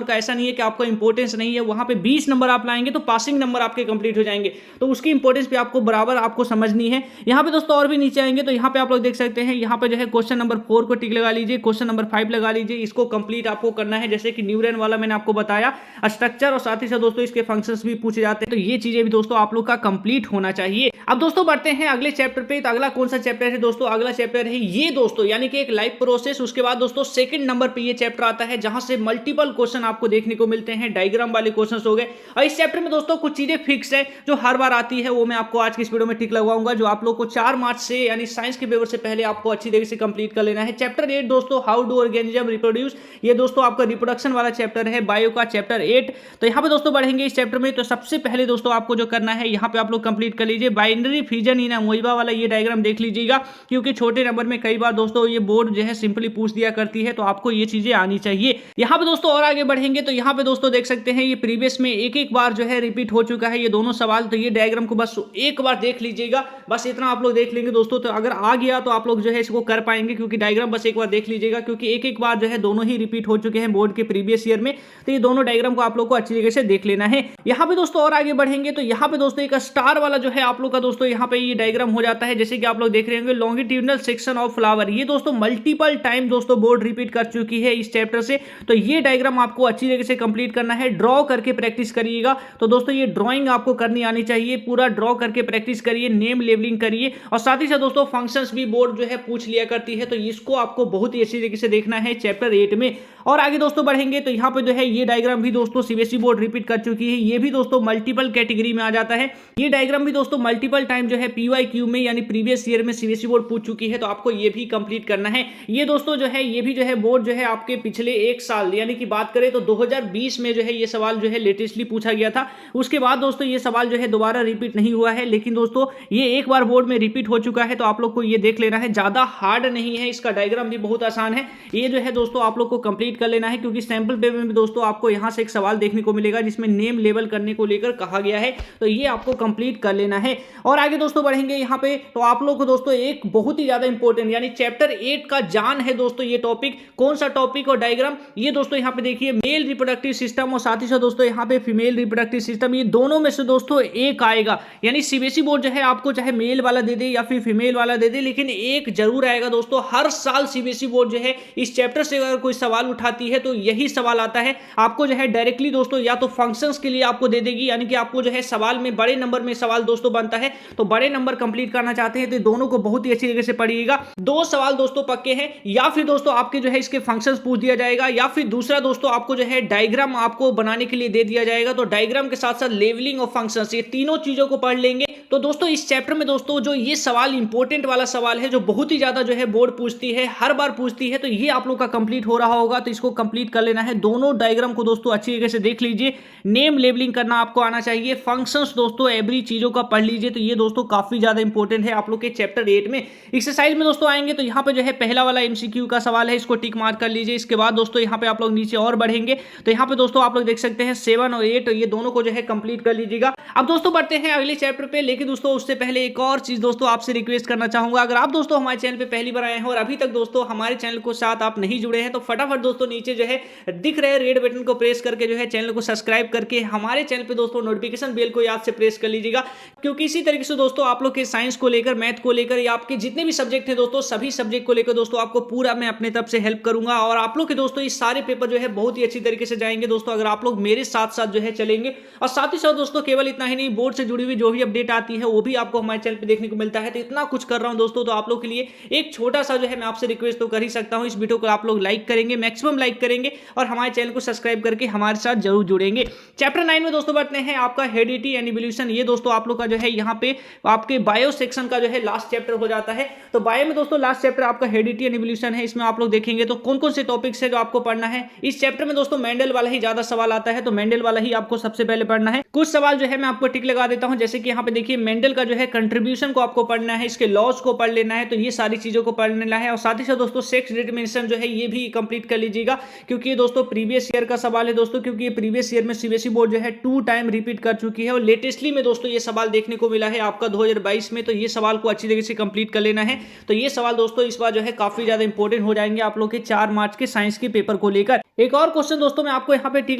ऐसा नहीं है कि आपको इंपॉर्टेंस नहीं है, वहां पे 20 नंबर आप लाएंगे तो पासिंग नंबर आपके कंप्लीट हो जाएंगे, तो उसकी इंपॉर्टेंस भी आपको बराबर आपको समझ समझनी है। यहाँ पे दोस्तों और भी नीचे आएंगे तो यहाँ पे आप लोग देख सकते हैं, यहाँ पे जो है क्वेश्चन नंबर 4 को टिक लगा लीजिए, क्वेश्चन नंबर 5 लगा लीजिए। इसको कंप्लीट आपको करना है, जैसे कि न्यूरन वाला मैंने आपको बताया स्ट्रक्चर, और साथ ही साथ दोस्तों इसके फंक्शंस भी पूछे जाते हैं, तो ये चीजें भी दोस्तों आप लोग का कंप्लीट होना चाहिए। अब दोस्तों बढ़ते हैं अगले चैप्टर पे। तो अगला कौन सा चैप्टर है दोस्तों? अगला चैप्टर है ये दोस्तों, यानी कि एक लाइफ प्रोसेस। उसके बाद दोस्तों सेकंड नंबर पे ये चैप्टर आता है जहां से मल्टीपल क्वेश्चन आपको देखने को मिलते हैं, डायग्राम वाले क्वेश्चंस हो गए। और इस चैप्टर में दोस्तों कुछ चीजें फिक्स है जो हर बार आती है, वो मैं आपको आज की इस वीडियो में टिक लगवाऊंगा, जो आप लोग को 4 मार्च से यानी साइंस के पेपर से पहले आपको अच्छी तरीके से कंप्लीट कर लेना है। चैप्टर 8 दोस्तों, हाउ डू ऑर्गेनिज्म रिप्रोड्यूस, ये दोस्तों आपका रिप्रोडक्शन वाला चैप्टर है, बायो का चैप्टर 8। तो यहाँ पे दोस्तों बढ़ेंगे इस चैप्टर में। तो सबसे पहले दोस्तों आपको जो करना है, यहाँ पे आप लोग कंप्लीट कर लीजिए बाइनरी फिजन इन अमोइबा वाला ये डायग्राम देख लीजिएगा, क्योंकि छोटे नंबर में कई बार दोस्तों ये बोर्ड जो है सिंपली पूछ दिया करती है, तो आपको ये चीजें आनी चाहिए। यहाँ पे दोस्तों और आगे बढ़ेंगे तो यहाँ पे दोस्तों देख सकते हैं ये प्रीवियस में एक बार जो है रिपीट हो चुका है ये दोनों सवाल। तो ये डायग्राम को बस एक बार देख लीजिएगा, बस इतना आप लोग देख लेंगे दोस्तों। तो अगर आ गया तो आप लोग जो है इसको कर पाएंगे, क्योंकि डायग्राम बस एक बार देख लीजिएगा, क्योंकि एक बार जो है दोनों ही रिपीट हो चुके हैं बोर्ड के प्रीवियस ईयर में। तो ये दोनों डायग्राम को आप लोग को अच्छी तरीके से देख लेना है। यहाँ पे दोस्तों और आगे बढ़ेंगे तो यहाँ पे दोस्तों एक स्टार वाला जो है आप लोग का दोस्तों यहाँ पे ये डायग्राम हो जाता है, जैसे कि आप लोग देख रहे होंगे लॉन्गिट्यूडनल सेक्शन ऑफ फ्लावर। ये दोस्तों मल्टीपल टाइम दोस्तों बोर्ड रिपीट कर चुकी है इस चैप्टर से। तो ये डायग्राम आपको अच्छी तरीके से कंप्लीट करना है, ड्रॉ करके प्रैक्टिस करिएगा। तो दोस्तों ये ड्राइंग आपको करनी आनी चाहिए, पूरा ड्रॉ करके प्रैक्टिस करिए, नेम लेबलिंग करिए, और साथ ही साथ दोस्तों फंक्शंस भी बोर्ड जो है पूछ लिया करती है, तो इसको आपको बहुत ही अच्छी तरीके से देखना है चैप्टर 8 में। और आगे दोस्तों बढ़ेंगे तो यहाँ पे जो है ये डायग्राम भी दोस्तों सीबीएसई बोर्ड रिपीट कर चुकी है, ये भी दोस्तों मल्टीपल कैटेगरी में आ जाता है। ये डायग्राम भी दोस्तों मल्टीपल टाइम जो है पीवाईक्यू में यानी प्रीवियस ईयर में सीबीएसई बोर्ड पूछ चुकी है, तो आपको ये भी कंप्लीट करना है। ये दोस्तों जो है ये भी जो है बोर्ड जो है आपके पिछले 1 साल यानी कि बात करें तो 2020 में जो है ये सवाल जो है लेटेस्टली पूछा गया था। उसके बाद दोस्तों ये सवाल जो है दोबारा रिपीट नहीं हुआ है, लेकिन दोस्तों ये एक बार बोर्ड में रिपीट हो चुका है, तो आप लोग को ये देख लेना है। ज्यादा हार्ड नहीं है, इसका डायग्राम भी बहुत आसान है। ये जो है दोस्तों आप लोग को कंप्लीट कर लेना है, क्योंकि सैंपल पेपर में भी दोस्तों आपको यहां से एक सवाल देखने को मिलेगा जिसमें नेम लेबल करने को लेकर कहा गया है, तो ये आपको कंप्लीट कर लेना है। और आगे दोस्तों बढ़ेंगे यहाँ पे तो आप लोग को दोस्तों एक बहुत ही ज्यादा इंपॉर्टेंट यानी चैप्टर 8 का जान है दोस्तों ये टॉपिक। कौन सा टॉपिक और डायग्राम? ये दोस्तों यहाँ पे देखिए मेल रिप्रोडक्टिव सिस्टम और साथ ही साथ दोस्तों यहाँ पे फीमेल रिप्रोडक्टिव सिस्टम, ये दोनों में से दोस्तों एक आएगा। यानी सीबीएसई बोर्ड जो है आपको चाहे मेल वाला दे दे या फिर फीमेल वाला दे दे, लेकिन एक जरूर आएगा दोस्तों। हर साल सीबीएसई बोर्ड जो है इस चैप्टर से अगर कोई सवाल उठाती है तो यही सवाल आता है। आपको जो है डायरेक्टली दोस्तों या तो फंक्शंस के लिए आपको दे देगी, यानी कि आपको जो है सवाल में बड़े नंबर में सवाल दोस्तों बनता है, तो बड़े नंबर कंप्लीट करना चाहते हैं तो दोनों को बहुत ही अच्छी तरीके से पढ़िएगा। 2 सवाल दोस्तों पक्के हैं, या फिर दोस्तों आपके जो है इसके फंक्शंस पूछ दिया जाएगा, या फिर दूसरा दोस्तों आपको जो है डायग्राम आपको बनाने के लिए दे दिया जाएगा। तो डायग्राम के साथ साथ लेवलिंग और फंक्शंस, ये तीनों चीजों को पढ़ लेंगे। तो दोस्तों इस चैप्टर में दोस्तों जो ये सवाल इंपॉर्टेंट वाला सवाल है, जो बहुत ही ज्यादा जो है बोर्ड पूछती है, हर बार पूछती है, तो ये आप लोग का कंप्लीट हो रहा होगा। तो इसको कंप्लीट कर लेना है। दोनों डायग्राम को दोस्तों अच्छी तरीके से देख लीजिए, नेम लेबलिंग करना आपको आना चाहिए, फंक्शंस दोस्तों एवरी चीजों का पढ़ लीजिए। तो ये दोस्तों काफी ज्यादा इंपॉर्टेंट है आप लोग के चैप्टर 8 में। एक्सरसाइज में दोस्तों आएंगे तो यहाँ पे जो है पहला वाला एमसीक्यू का सवाल है, इसको टिक मार्क कर लीजिए। इसके बाद दोस्तों यहाँ पे आप लोग नीचे और बढ़ेंगे तो यहाँ पे दोस्तों आप लोग देख सकते हैं 7 और 8, ये दोनों को जो है कंप्लीट कर लीजिएगा। अब दोस्तों बढ़ते हैं अगले चैप्टर पे, लेकिन दोस्तों उससे पहले एक और चीज दोस्तों आपसे रिक्वेस्ट करना चाहूंगा। अगर आप दोस्तों हमारे चैनल पे पहली बार आए हैं और अभी तक दोस्तों हमारे चैनल को साथ आप नहीं जुड़े हैं, तो फटाफट दोस्तों नीचे जो है दिख रहे रेड बटन को प्रेस करके जो है चैनल को सब्सक्राइब करके हमारे चैनल पे दोस्तों नोटिफिकेशन बेल को याद से प्रेस कर लीजिएगा, क्योंकि इसी तरीके से दोस्तों आप लोग के साइंस को लेकर, मैथ को लेकर या आपके जितने भी सब्जेक्ट हैं दोस्तों, सभी सब्जेक्ट को लेकर दोस्तों आपको पूरा मैं अपने तरफ से हेल्प करूंगा। और आप लोग के दोस्तों इस सारे पेपर जो है बहुत ही अच्छी तरीके से जाएंगे दोस्तों, अगर आप लोग मेरे साथ साथ जो है चलेंगे। और साथ ही साथ दोस्तों केवल इतना ही नहीं, बोर्ड से जुड़ी हुई जो भी अपडेट आती है वो भी आपको हमारे चैनल पे देखने को मिलता है। तो इतना कुछ कर रहा हूं दोस्तों, तो आप लोग के लिए एक छोटा सा जो है मैं आपसे रिक्वेस्ट तो कर ही सकता हूं, इस वीडियो को आप लोग लाइक करेंगे, मैक्सिमम लाइक करेंगे और हमारे चैनल को सब्सक्राइब करके हमारे साथ जरूर जुड़ेंगे। चैप्टर 9 में दोस्तों बढ़ते हैं आपका हेरिडिटी एंड इवोल्यूशन। ये दोस्तों आप लोग का जो है यहाँ पे आपके बायो सेक्शन का जो है लास्ट चैप्टर हो जाता है। तो बायो में दोस्तों लास्ट चैप्टर आपका हेरिडिटी एंड इवोल्यूशन है। इसमें आप लोग देखेंगे तो कौन कौन से टॉपिक्स है जो आपको पढ़ना है। इस चैप्टर में दोस्तों मेंडल वाला ही ज्यादा सवाल आता है, तो मेंडल वाला ही आपको सबसे पहले पढ़ना है। कुछ सवाल जो है मैं आपको टिक लगा देता हूं, जैसे कि यहाँ पे देखिए मेंडल का जो है कंट्रीब्यूशन को आपको पढ़ना है, इसके लॉज को पढ़ लेना है, तो ये सारी चीजों को पढ़ लेना है। और साथ ही साथ दोस्तों सेक्स डिटरमिनेशन जो है ये भी कंप्लीट कर लीजिएगा, क्योंकि ये दोस्तों प्रीवियस ईयर का सवाल है दोस्तों, क्योंकि ये प्रीवियस ईयर में सीबीएसई बोर्ड जो है 2 टाइम रिपीट कर चुकी है और लेटेस्टली में दोस्तों ये सवाल देखने को मिला है आपका 2022 में। तो ये सवाल को अच्छी तरीके से कंप्लीट कर लेना है। तो ये सवाल दोस्तों इस बार जो है काफी ज्यादा इंपॉर्टेंट हो जाएंगे आप लोग के 4 मार्च के साइंस के पेपर को लेकर। एक और क्वेश्चन दोस्तों मैं आपको यहाँ पे टिक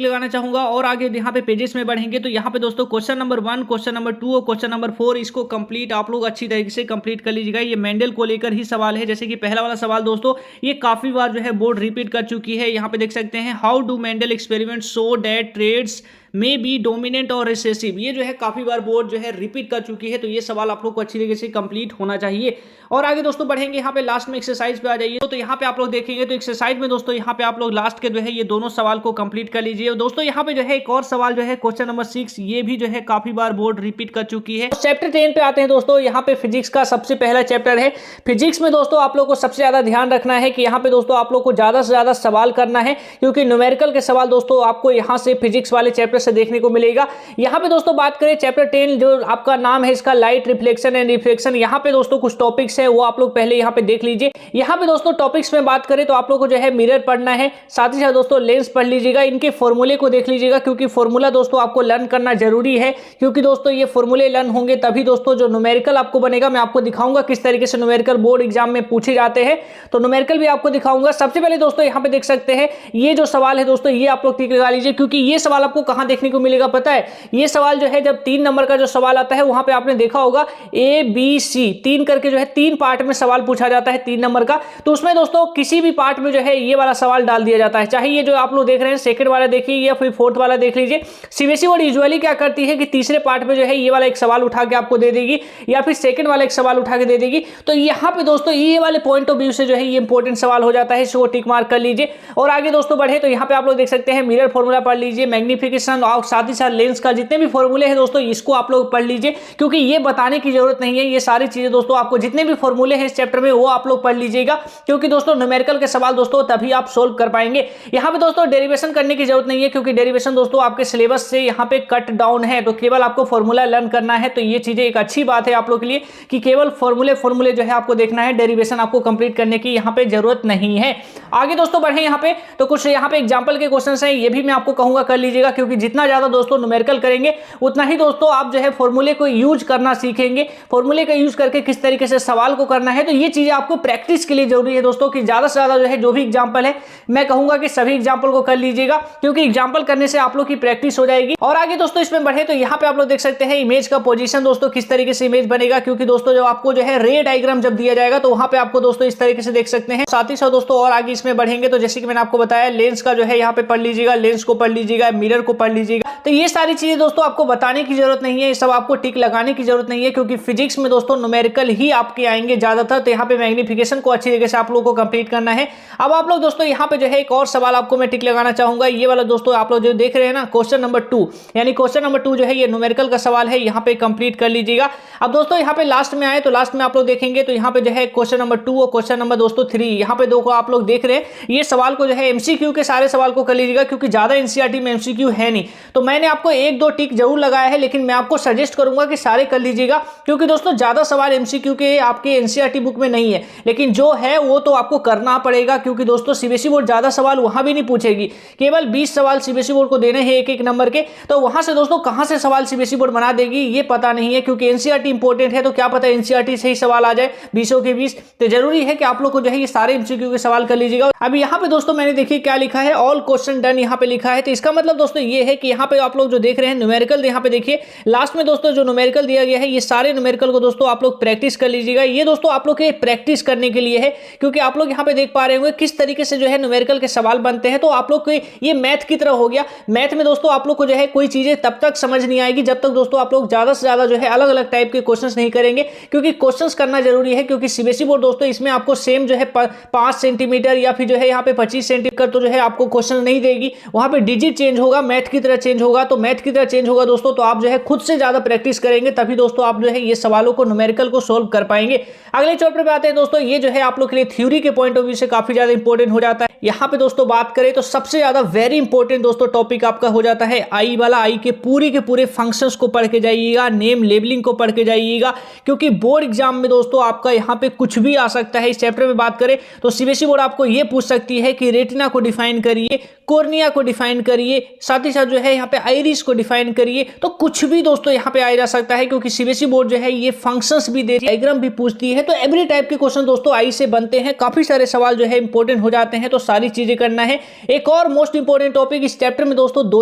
लगाना चाहूंगा और आगे यहाँ पे पेजेस में बढ़ेंगे तो यहाँ पे दोस्तों क्वेश्चन नंबर 1, क्वेश्चन नंबर 2 और क्वेश्चन नंबर 4 इसको कंप्लीट आप लोग अच्छी तरीके से कंप्लीट कर लीजिएगा। ये मेंडल को लेकर ही सवाल है। जैसे कि पहला वाला सवाल दोस्तों ये काफी बार जो है बोर्ड रिपीट कर चुकी है। यहाँ पे देख सकते हैं, how do Mendel experiment so that traits में बी डोमिनेंट और रिसेसिव। ये जो है काफी बार बोर्ड जो है रिपीट कर चुकी है, तो ये सवाल आप लोग को अच्छी तरीके से कंप्लीट होना चाहिए। और आगे दोस्तों बढ़ेंगे, यहाँ पे लास्ट में एक्सरसाइज पे आ जाइए। तो यहाँ पे आप लोग देखेंगे तो एक्सरसाइज में दोस्तों यहाँ पे आप लोग लास्ट के जो है ये दोनों सवाल को कंप्लीट कर लीजिए। और दोस्तों यहाँ पे जो है एक और सवाल जो है क्वेश्चन नंबर 6, ये भी जो है काफी बार बोर्ड रिपीट कर चुकी है। चैप्टर 10 पे आते हैं दोस्तों। यहाँ पे फिजिक्स का सबसे पहला चैप्टर है। फिजिक्स में दोस्तों आप लोग को सबसे ज्यादा ध्यान रखना है कि यहाँ पे दोस्तों आप लोग को ज्यादा से ज्यादा सवाल करना है, क्योंकि न्यूमेरिकल के सवाल दोस्तों आपको यहाँ से फिजिक्स वाले चैप्टर से देखने को मिलेगा। यहाँ पे दोस्तों बात करें चैप्टर 10 जो आपका नाम है इसका लाइट रिफ्लेक्शन एंड रिफ्रैक्शन। यहाँ पे दोस्तों कुछ टॉपिक्स है वो आप लोग पहले यहाँ पे देख लीजिए। यहाँ पे दोस्तों टॉपिक्स में बात करें तो आप लोग को जो है मिरर पढ़ना है, साथ ही साथ दोस्तों लेंस पढ़ लीजिएगा, इनके फॉर्मूले को देख लीजिएगा, क्योंकि फॉर्मूला दोस्तों आपको लर्न करना जरूरी है। क्योंकि दोस्तों ये फॉर्मूले लर्न होंगे तभी दोस्तों जो न्यूमेरिकल आपको बनेगा। मैं आपको दिखाऊंगा किस तरीके से न्यूमेरिकल बोर्ड एग्जाम में पूछे जाते हैं, तो न्यूमेरिकल भी आपको दिखाऊंगा। सबसे पहले दोस्तों यहाँ पे देख सकते हैं ये जो सवाल है दोस्तों ये आप लोग टिक लगा लीजिए, क्योंकि ये सवाल आपको कहां देखने को मिलेगा पता है। ये सवाल जो है जब 3 नंबर का जो सवाल आता है वहां पे आपने देखा होगा ABC 3 करके जो है 3 पार्ट में सवाल पूछा जाता है 3 नंबर का। तो उसमें दोस्तों किसी भी पार्ट में जो है ये वाला सवाल डाल दिया जाता है, चाहे ये जो आप लोग देख रहे हैं सेकंड वाला देखिए या फिर फोर्थ वाला देख लीजिए। सीबीएसई बोर्ड यूजुअली क्या करती है कि तीसरे पार्ट में जो है ये वाला एक सवाल उठा के आपको दे देगी या फिर सेकंड वाला एक सवाल उठा के दे देगी। तो यहाँ पे दोस्तों ये वाले पॉइंट ऑफ व्यू से जो है ये इंपॉर्टेंट सवाल हो जाता है, इसको टिक मार्क कर लीजिए। और आगे दोस्तों बढ़े तो यहाँ पे आप लोग देख सकते हैं मिरर फॉर्मूला पढ़ लीजिए, मैग्निफिकेशन और साथ ही साथ लेंस का जितने भी फॉर्मूले हैं दोस्तों इसको आप लोग पढ़ लीजिए, क्योंकि ये बताने की जरूरत नहीं है। ये सारी चीजें दोस्तों आपको जितने भी फॉर्मूले हैं इस चैप्टर में वो आप लोग पढ़ लीजिएगा, क्योंकि दोस्तों न्यूमेरिकल के सवाल दोस्तों तभी आप सोल्व कर पाएंगे। यहाँ पे दोस्तों डेरिवेशन करने की जरूरत नहीं है, क्योंकि डेरिवेशन दोस्तों आपके सिलेबस से यहाँ पे कट डाउन है, तो केवल आपको फॉर्मूला लर्न करना है। तो ये चीजें एक अच्छी बात है आप लोग के लिए कि केवल फॉर्मूले जो है आपको देखना है, डेरिवेशन आपको कंप्लीट करने की यहाँ पे जरूरत नहीं है। आगे दोस्तों बढ़े यहाँ पे तो कुछ यहाँ पे एग्जाम्पल के क्वेश्चन है, ये भी मैं आपको कहूंगा कर लीजिएगा, क्योंकि जितना ज्यादा दोस्तों न्यूमेरिकल करेंगे उतना ही दोस्तों आप जो है फॉर्मूले को यूज करना सीखेंगे। फॉर्मूले का यूज करके किस तरीके से सवाल को करना है, तो ये चीजें आपको प्रैक्टिस के लिए जरूरी है दोस्तों, कि ज्यादा से ज्यादा जो है जो भी एग्जाम्पल है मैं कहूंगा कि सभी एग्जाम्पल को कर लीजिएगा, क्योंकि एग्जाम्पल करने से आप लोग की प्रैक्टिस हो जाएगी। और आगे दोस्तों इसमें बढ़े तो यहाँ पे आप लोग देख सकते हैं इमेज का पोजीशन दोस्तों किस तरीके से इमेज बनेगा, क्योंकि दोस्तों जब आपको जो है रे डायग्राम जब दिया जाएगा तो वहां पे आपको दोस्तों इस तरीके से देख सकते हैं। साथ ही साथ दोस्तों और आगे इसमें बढ़ेंगे तो जैसे कि मैंने आपको बताया लेंस का जो है यहाँ पे पढ़ लीजिएगा, लेंस को पढ़ लीजिएगा, मिरर को पढ़ लीजिएगा। तो ये सारी चीजें दोस्तों आपको बताने की जरूरत नहीं है, ये सब आपको टिक लगाने की जरूरत नहीं है, क्योंकि फिजिक्स में दोस्तों न्यूमेरिकल ही आपके आएंगे ज्यादातर। तो यहाँ पे मैग्निफिकेशन को अच्छी तरीके से आप लोगों को कंप्लीट करना है। अब आप लोग दोस्तों यहाँ पे जो है एक और सवाल आपको मैं टिक लगाना चाहूंगा, ये वाला दोस्तों आप लोग जो देख रहे हैं ना क्वेश्चन नंबर 2, यानी क्वेश्चन नंबर 2 जो है ये न्यूमेरिकल का सवाल है, यहाँ पे कंप्लीट कर लीजिएगा। अब दोस्तों यहाँ पे लास्ट में आए तो लास्ट में आप लोग देखेंगे तो यहाँ पे जो है क्वेश्चन नंबर 2 और क्वेश्चन नंबर दोस्तों 3, यहाँ पे दो को आप लोग देख रहे हैं। ये सवाल को जो है एमसीक्यू के सारे सवाल को कर लीजिएगा, क्योंकि ज्यादा एनसीईआरटी में एमसीक्यू है नहीं, तो मैंने आपको 1-2 टिक जरूर लगाया है, लेकिन मैं आपको सजेस्ट करूंगा कि सारे कर लीजिएगा, क्योंकि दोस्तों ज्यादा सवाल एमसीक्यू के आपके एनसीईआरटी बुक में नहीं है, लेकिन जो है वो तो आपको करना पड़ेगा, क्योंकि दोस्तों सीबीएसई बोर्ड ज्यादा सवाल वहां भी नहीं पूछेगी, केवल 20 सवाल सीबीएसई बोर्ड को देने हैं एक नंबर के। तो वहां से दोस्तों कहां से सवाल सीबीएसई बोर्ड बना देगी ये पता नहीं है, क्योंकि एनसीईआरटी इंपॉर्टेंट है, तो क्या पता एनसीईआरटी से ही सवाल आ जाए 20 के 20। तो जरूरी है कि आप लोग को जो है ये सारे एमसीक्यू के सवाल कर लीजिएगा। अब यहाँ पे दोस्तों मैंने देखिए क्या लिखा है, ऑल क्वेश्चन डन यहाँ पे लिखा है, तो इसका मतलब दोस्तों ये है कि यहाँ पे आप लोग जो देख रहे हैं न्यूमेरिकल, यहाँ पे देखिए लास्ट में दोस्तों जो न्यूमेरिकल दिया गया है ये सारे न्यूमेरिकल को दोस्तों आप लोग प्रैक्टिस कर लीजिएगा। ये दोस्तों आप लोग के प्रैक्टिस करने के लिए है, क्योंकि आप लोग यहाँ पे देख पा रहे होंगे किस तरीके से जो है न्यूमेरिकल के सवाल बनते हैं। तो आप लोग को ये मैथ की तरह हो गया। मैथ में दोस्तों आप लोग को जो है कोई चीजें तब तक समझ नहीं आएगी जब तक दोस्तों आप लोग ज्यादा से ज्यादा जो है अलग अलग टाइप के क्वेश्चंस नहीं करेंगे, क्योंकि क्वेश्चंस करना जरूरी है, क्योंकि सीबीएसई बोर्ड दोस्तों इसमें आपको सेम जो है 5 सेंटीमीटर या फिर जो है यहाँ पे 25 सेंटीमीटर तो जो है आपको क्वेश्चन नहीं देगी, वहां पे डिजिट चेंज होगा, मैथ की तरह चेंज होगा। तो मैथ की तरह चेंज होगा दोस्तों, तो आप जो है खुद से ज्यादा प्रैक्टिस करेंगे तभी दोस्तों आप जो है ये सवालों को न्यूमेरिकल को सोल्व कर पाएंगे। अगले चैप्टर पे आते हैं दोस्तों, ये जो है आप लोग के लिए थ्योरी के पॉइंट ऑफ व्यू से काफी ज्यादा इंपॉर्टेंट हो जाता है। यहाँ पे दोस्तों बात करें तो सबसे ज्यादा वेरी इंपॉर्टेंट दोस्तों टॉपिक आपका हो जाता है आई वाला। आई के पूरे फंक्शंस को पढ़ के जाइएगा, नेम लेबलिंग को पढ़ के जाइएगा, क्योंकि बोर्ड एग्जाम में दोस्तों आपका यहाँ पे कुछ भी आ सकता है। इस चैप्टर में बात करें तो सीबीएसई बोर्ड आपको ये पूछ सकती है कि रेटिना को डिफाइन करिए, कॉर्निया को डिफाइन करिए, साथ ही साथ जो है यहाँ पे आइरिस को डिफाइन करिए, तो कुछ भी दोस्तों यहाँ पे आ जा सकता है, क्योंकि सीबीएसई बोर्ड जो है ये फंक्शंस भी दे रही है, डायग्राम भी पूछती है। तो एवरी टाइप के क्वेश्चन दोस्तों आई से बनते हैं, काफी सारे सवाल जो है इंपॉर्टेंट हो जाते हैं, तो सारी चीजें करना है। एक और मोस्ट इंपॉर्टेंट टॉपिक इस चैप्टर में दोस्तों दो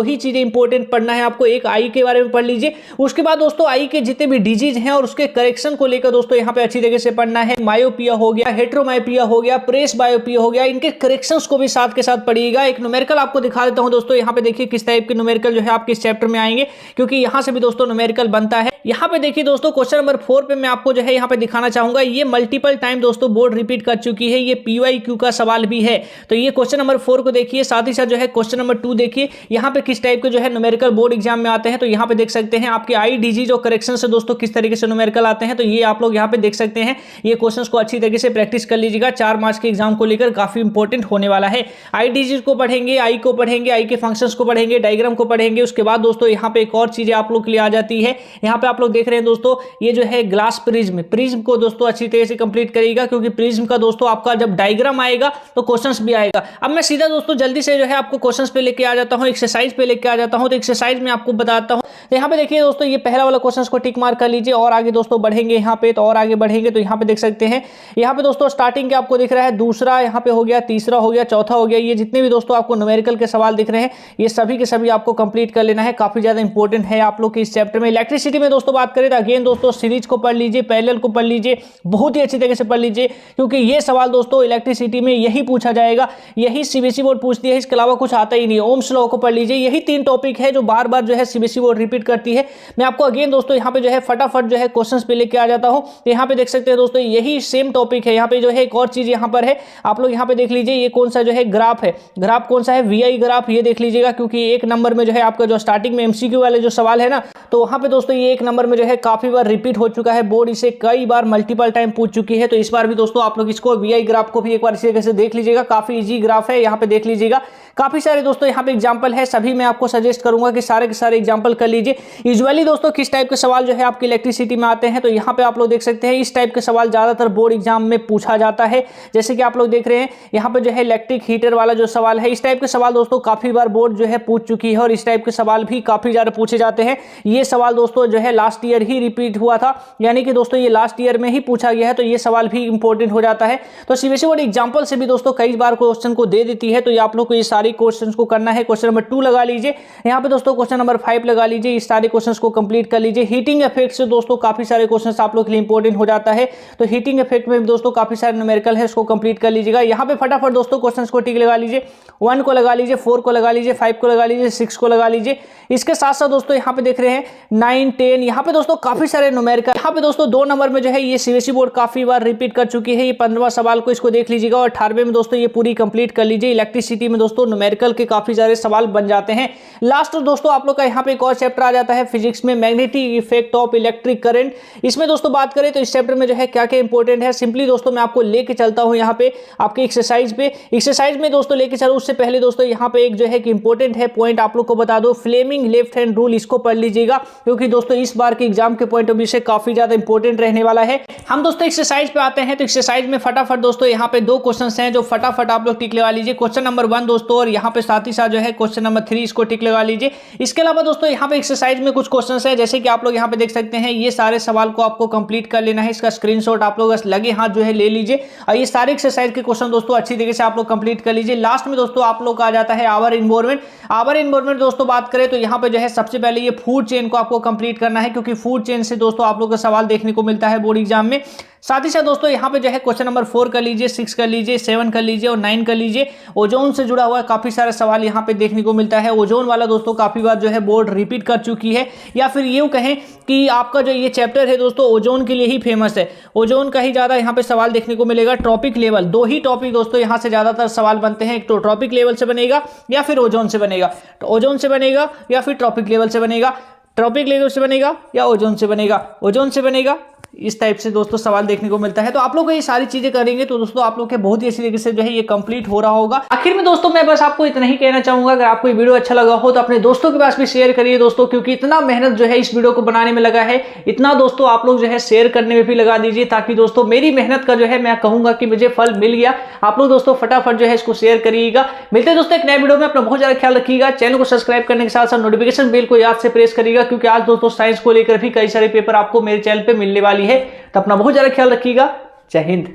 ही चीजें इंपॉर्टेंट पढ़ना है आपको, एक आई के बारे में पढ़ लीजिए, उसके बाद दोस्तों आई के जितने भी डिजीज हैं और उसके करेक्शन को लेकर दोस्तों यहाँ पे अच्छी तरीके से पढ़ना है। मायोपिया हो गया, हेट्रोमायोपिया हो गया, प्रेस बायोपिया हो गया, इनके करेक्शंस को भी साथ के साथ पढ़िएगा। एक न्यूमेरिकल आपको दिखा देता हूं दोस्तों, यहाँ पे देखिए किस टाइप के न्यूमेरिकल जो है आपके इस चैप्टर में आएंगे, क्योंकि यहाँ से भी दोस्तों न्यूमेरिकल बनता है। यहाँ पे देखिए दोस्तों क्वेश्चन नंबर 4 पे मैं आपको जो है यहाँ पे दिखाना चाहूंगा, ये मल्टीपल टाइम दोस्तों बोर्ड रिपीट कर चुकी है, ये पीवाईक्यू का सवाल भी है। तो ये क्वेश्चन नंबर 4 को देखिए, साथ ही साथ जो है क्वेश्चन नंबर 2 देखिए, यहाँ पे किस टाइप के जो है न्यूमेरिकल बोर्ड एग्जाम में आते हैं। तो यहाँ पे देख सकते हैं आपके आईडीजी जो करेक्शन से दोस्तों किस तरीके से न्यूमेरिकल आते हैं, तो ये आप लोग यहाँ पे देख सकते हैं। ये क्वेश्चंस को अच्छी तरीके से प्रैक्टिस कर लीजिएगा, 4 मार्क्स के एग्जाम को लेकर काफी इंपॉर्टेंट होने वाला है। आईडीजी को पढ़ेंगे, आई को पढ़ेंगे, आई के फंक्शंस को पढ़ेंगे, डायग्राम को पढ़ेंगे। उसके बाद दोस्तों यहाँ पे एक और चीजें आप लोग के लिए आ जाती है। यहाँ पे आप लोग देख रहे हैं दोस्तों, ये जो है ग्लास प्रिज्म, प्रिज्म को दोस्तों अच्छी तरह से कंप्लीट करिएगा, क्योंकि प्रिज्म का दोस्तों आपका जब डायग्राम आएगा तो क्वेश्चंस भी आएगा। अब मैं सीधा दोस्तों जल्दी से जो है आपको क्वेश्चंस पे लेके आ जाता हूँ, एक्सरसाइज पे लेके आ जाता हूँ। तो एक्सरसाइज में आपको बताता हूँ, तो यहाँ पे देखिए दोस्तों, ये पहला वाला क्वेश्चन को टिक मार्क कर लीजिए और आगे दोस्तों बढ़ेंगे यहाँ पे, तो और आगे बढ़ेंगे तो यहाँ पे देख सकते हैं, यहाँ पे दोस्तों स्टार्टिंग के आपको दिख रहा है, दूसरा यहाँ पे हो गया, तीसरा हो गया, चौथा हो गया। ये जितने भी दोस्तों आपको न्यूमेरिकल के सवाल दिख रहे हैं, ये सभी के सभी आपको कंप्लीट कर लेना है, काफी ज्यादा इंपॉर्टेंट है आप लोग के इस चैप्टर में। इलेक्ट्रिसिटी में दोस्तों बात करें तो अगेन दोस्तों सीरीज को पढ़ लीजिए, पैरेलल को पढ़ लीजिए, बहुत ही अच्छी तरीके से पढ़ लीजिए, क्योंकि ये सवाल दोस्तों इलेक्ट्रिसिटी में यही पूछा जाएगा, यही सीबीएसई बोर्ड पूछती है, इसके अलावा कुछ आता ही नहीं। ओम्स लॉ को पढ़ लीजिए, यही 3 टॉपिक है जो बार बार जो है सीबीएसई बोर्ड रिपीट करती है। मैं आपको अगेन दोस्तों यहाँ पे जो है फटाफट जो है क्वेश्चंस पे लेके आ जाता हूँ। तो यहाँ पे देख सकते हैं दोस्तों, यही सेम टॉपिक है। यहाँ पे जो है एक और चीज यहाँ पर है, आप लोग यहाँ पे देख लीजिए, ये कौन सा जो है ग्राफ है, ग्राफ कौन सा है, वीआई ग्राफ, ये देख लीजिएगा, क्योंकि 1 नंबर में जो है आपका जो स्टार्टिंग में एमसीक्यू वाले जो सवाल है ना, तो वहां पे दोस्तों ये 1 नंबर में जो है काफी बार रिपीट हो चुका है, बोर्ड इसे कई बार मल्टीपल टाइम पूछ चुकी है। तो इस बार भी दोस्तों आप लोग इसको वीआई ग्राफ को भी एक बार इसी तरीके से देख लीजिएगा, काफी इजी ग्राफ है, यहाँ पे देख लीजिएगा। काफी सारे दोस्तों यहाँ पे एग्जांपल है, सभी मैं आपको सजेस्ट करूंगा कि सारे के सारे एग्जांपल कर लीजिए। यूजुअली दोस्तों किस टाइप के सवाल जो है आपकी इलेक्ट्रिसिटी में आते हैं, तो यहाँ पे आप लोग देख सकते हैं इस टाइप के सवाल ज्यादातर बोर्ड एग्जाम में पूछा जाता है। जैसे कि आप लोग देख रहे हैं यहाँ पे जो है इलेक्ट्रिक हीटर वाला जो सवाल है, इस टाइप के सवाल दोस्तों काफी बार बोर्ड जो है पूछ चुकी है, और इस टाइप के सवाल भी काफी ज्यादा पूछे जाते हैं। ये सवाल दोस्तों जो है लास्ट ईयर ही रिपीट हुआ था, यानी कि दोस्तों ये लास्ट ईयर में ही पूछा गया है, तो ये सवाल भी इंपॉर्टेंट हो जाता है। तो सीबीएसई बोर्ड एग्जांपल से भी दोस्तों कई बार क्वेश्चन को दे देती है, तो ये आप लोग को ये सारे क्वेश्चंस को करना है। क्वेश्चन नंबर 2 लगा लीजिए, यहाँ पे दोस्तों क्वेश्चन नंबर 5 लगा लीजिए, इस सारे क्वेश्चंस को कंप्लीट कर लीजिए। हीटिंग इफेक्ट से दोस्तों काफी सारे क्वेश्चंस आप लोग के लिए इंपॉर्टेंट हो जाता है, तो हीटिंग इफेक्ट में दोस्तों काफी सारे न्यूमेरिकल है, उसको कंप्लीट कर लीजिएगा। यहाँ पे फटाफट दोस्तों क्वेश्चंस को टिक लगा लीजिए, 1 को लगा लीजिए, 4 को लगा लीजिए, 5 को लगा लीजिए, 6 को लगा लीजिए। इसके साथ साथ दोस्तों यहाँ पे देख रहे हैं 9, 10, यहाँ पे दोस्तों काफी सारे न्यूमेरिकल। यहाँ पे दोस्तों 2 नंबर में जो है ये सीबीएसई बोर्ड काफी बार रिपीट कर चुकी है, ये 15वां सवाल को इसको देख लीजिएगा, और 18वें में दोस्तों ये पूरी कंप्लीट कर लीजिए। इलेक्ट्रिसिटी में दोस्तों न्यूमेरिकल के काफी सारे सवाल बन जाते हैं। लास्ट दोस्तों आप लोग का यहाँ पे एक और चैप्टर आ जाता है फिजिक्स में, magnetic effect of electric current. इसमें दोस्तों बात करें तो इस चैप्टर में जो है क्या क्या इंपॉर्टेंट है, सिंपली दोस्तों मैं आपको लेके चलता हूँ यहाँ पे आपके एक्सरसाइज पे। एक्सरसाइज में दोस्तों लेके चलो, उससे पहले दोस्तों यहाँ पे एक जो है कि इंपॉर्टेंट है पॉइंट आप लोग को बता दो, फ्लेमिंग लेफ्ट हैंड रूल, इसको पढ़ लीजिएगा, क्योंकि दोस्तों इस बार के एग्जाम के पॉइंट ऑफ व्यू से काफी ज्यादा इंपॉर्टेंट रहने वाला है। हम दोस्तों एक्सरसाइज पे आते हैं, तो एक्सरसाइज में फटाफट दोस्तों यहाँ पे 2 क्वेश्चन हैं जो फटाफट आप लोग टिक लगा लीजिए। क्वेश्चन नंबर 1 दोस्तों, और यहाँ पे साथ ही साथ जो है क्वेश्चन नंबर 3 इसको टिक लगा लीजिए। इसके अलावा दोस्तों यहाँ पे एक्सरसाइज में कुछ क्वेश्चन है, जैसे कि आप लोग यहाँ पे देख सकते हैं, ये सारे सवाल को आपको कंप्लीट कर लेना है। इसका स्क्रीनशॉट आप लोग लगे हाथ जो है ले लीजिए, और ये सारे एक्सरसाइज के क्वेश्चन दोस्तों अच्छी तरीके से आप लोग कंप्लीट कर लीजिए। लास्ट में दोस्तों आप लोग का आ जाता है आवर एनवायरनमेंट। आवर एनवायरनमेंट दोस्तों बात करें तो यहाँ पे जो है सबसे पहले ये फूड चेन को आपको कंप्लीट करना है, क्योंकि फूड चेन से दोस्तों आप लोग का सवाल देखने को मिलता है बोर्ड एग्जाम में। साथ ही साथ दोस्तों यहाँ पे जो है क्वेश्चन नंबर 4 कर लीजिए, 6 कर लीजिए, 7 कर लीजिए और 9 कर लीजिए। ओजोन से जुड़ा हुआ काफी सारा सवाल यहाँ पे देखने को मिलता है। ओजोन वाला दोस्तों काफी बार जो है बोर्ड रिपीट कर चुकी है, या फिर यूं कहें कि आपका जो ये चैप्टर है दोस्तों ओजोन के लिए ही फेमस है, ओजोन का ही ज्यादा यहाँ पे सवाल देखने को मिलेगा। ट्रॉपिक लेवल, 2 ही टॉपिक दोस्तों यहाँ से ज्यादातर सवाल बनते हैं, एक तो ट्रॉपिक लेवल से बनेगा या फिर ओजोन से बनेगा, तो ओजोन से बनेगा या फिर ट्रॉपिक लेवल से बनेगा, ट्रॉपिक लेवल से बनेगा या ओजोन से बनेगा, ओजोन से बनेगा इस टाइप से दोस्तों सवाल देखने को मिलता है। तो आप लोग ये सारी चीजें करेंगे तो दोस्तों आप लोग के बहुत ही अच्छी तरीके से जो है ये कंप्लीट हो रहा होगा। आखिर में दोस्तों मैं बस आपको इतना ही कहना चाहूंगा, अगर आपको ये वीडियो अच्छा लगा हो तो अपने दोस्तों के पास भी शेयर करिए दोस्तों, क्योंकि इतना मेहनत जो है इस वीडियो को बनाने में लगा है, इतना दोस्तों आप लोग जो है शेयर करने में भी लगा दीजिए, ताकि दोस्तों मेरी मेहनत का जो है मैं कहूंगा कि मुझे फल मिल गया। आप लोग दोस्तों फटाफट जो है इसको शेयर करिएगा। मिलते हैं दोस्तों एक नए वीडियो में, अपना बहुत ज्यादा ख्याल रखिएगा। चैनल को सब्सक्राइब करने के साथ साथ नोटिफिकेशन बेल को याद से प्रेस करिएगा, क्योंकि आज दोस्तों साइंस को लेकर भी कई सारे पेपर आपको मेरे चैनल पे मिलने वाली है। तो अपना बहुत ज्यादा ख्याल रखिएगा। जय हिंद।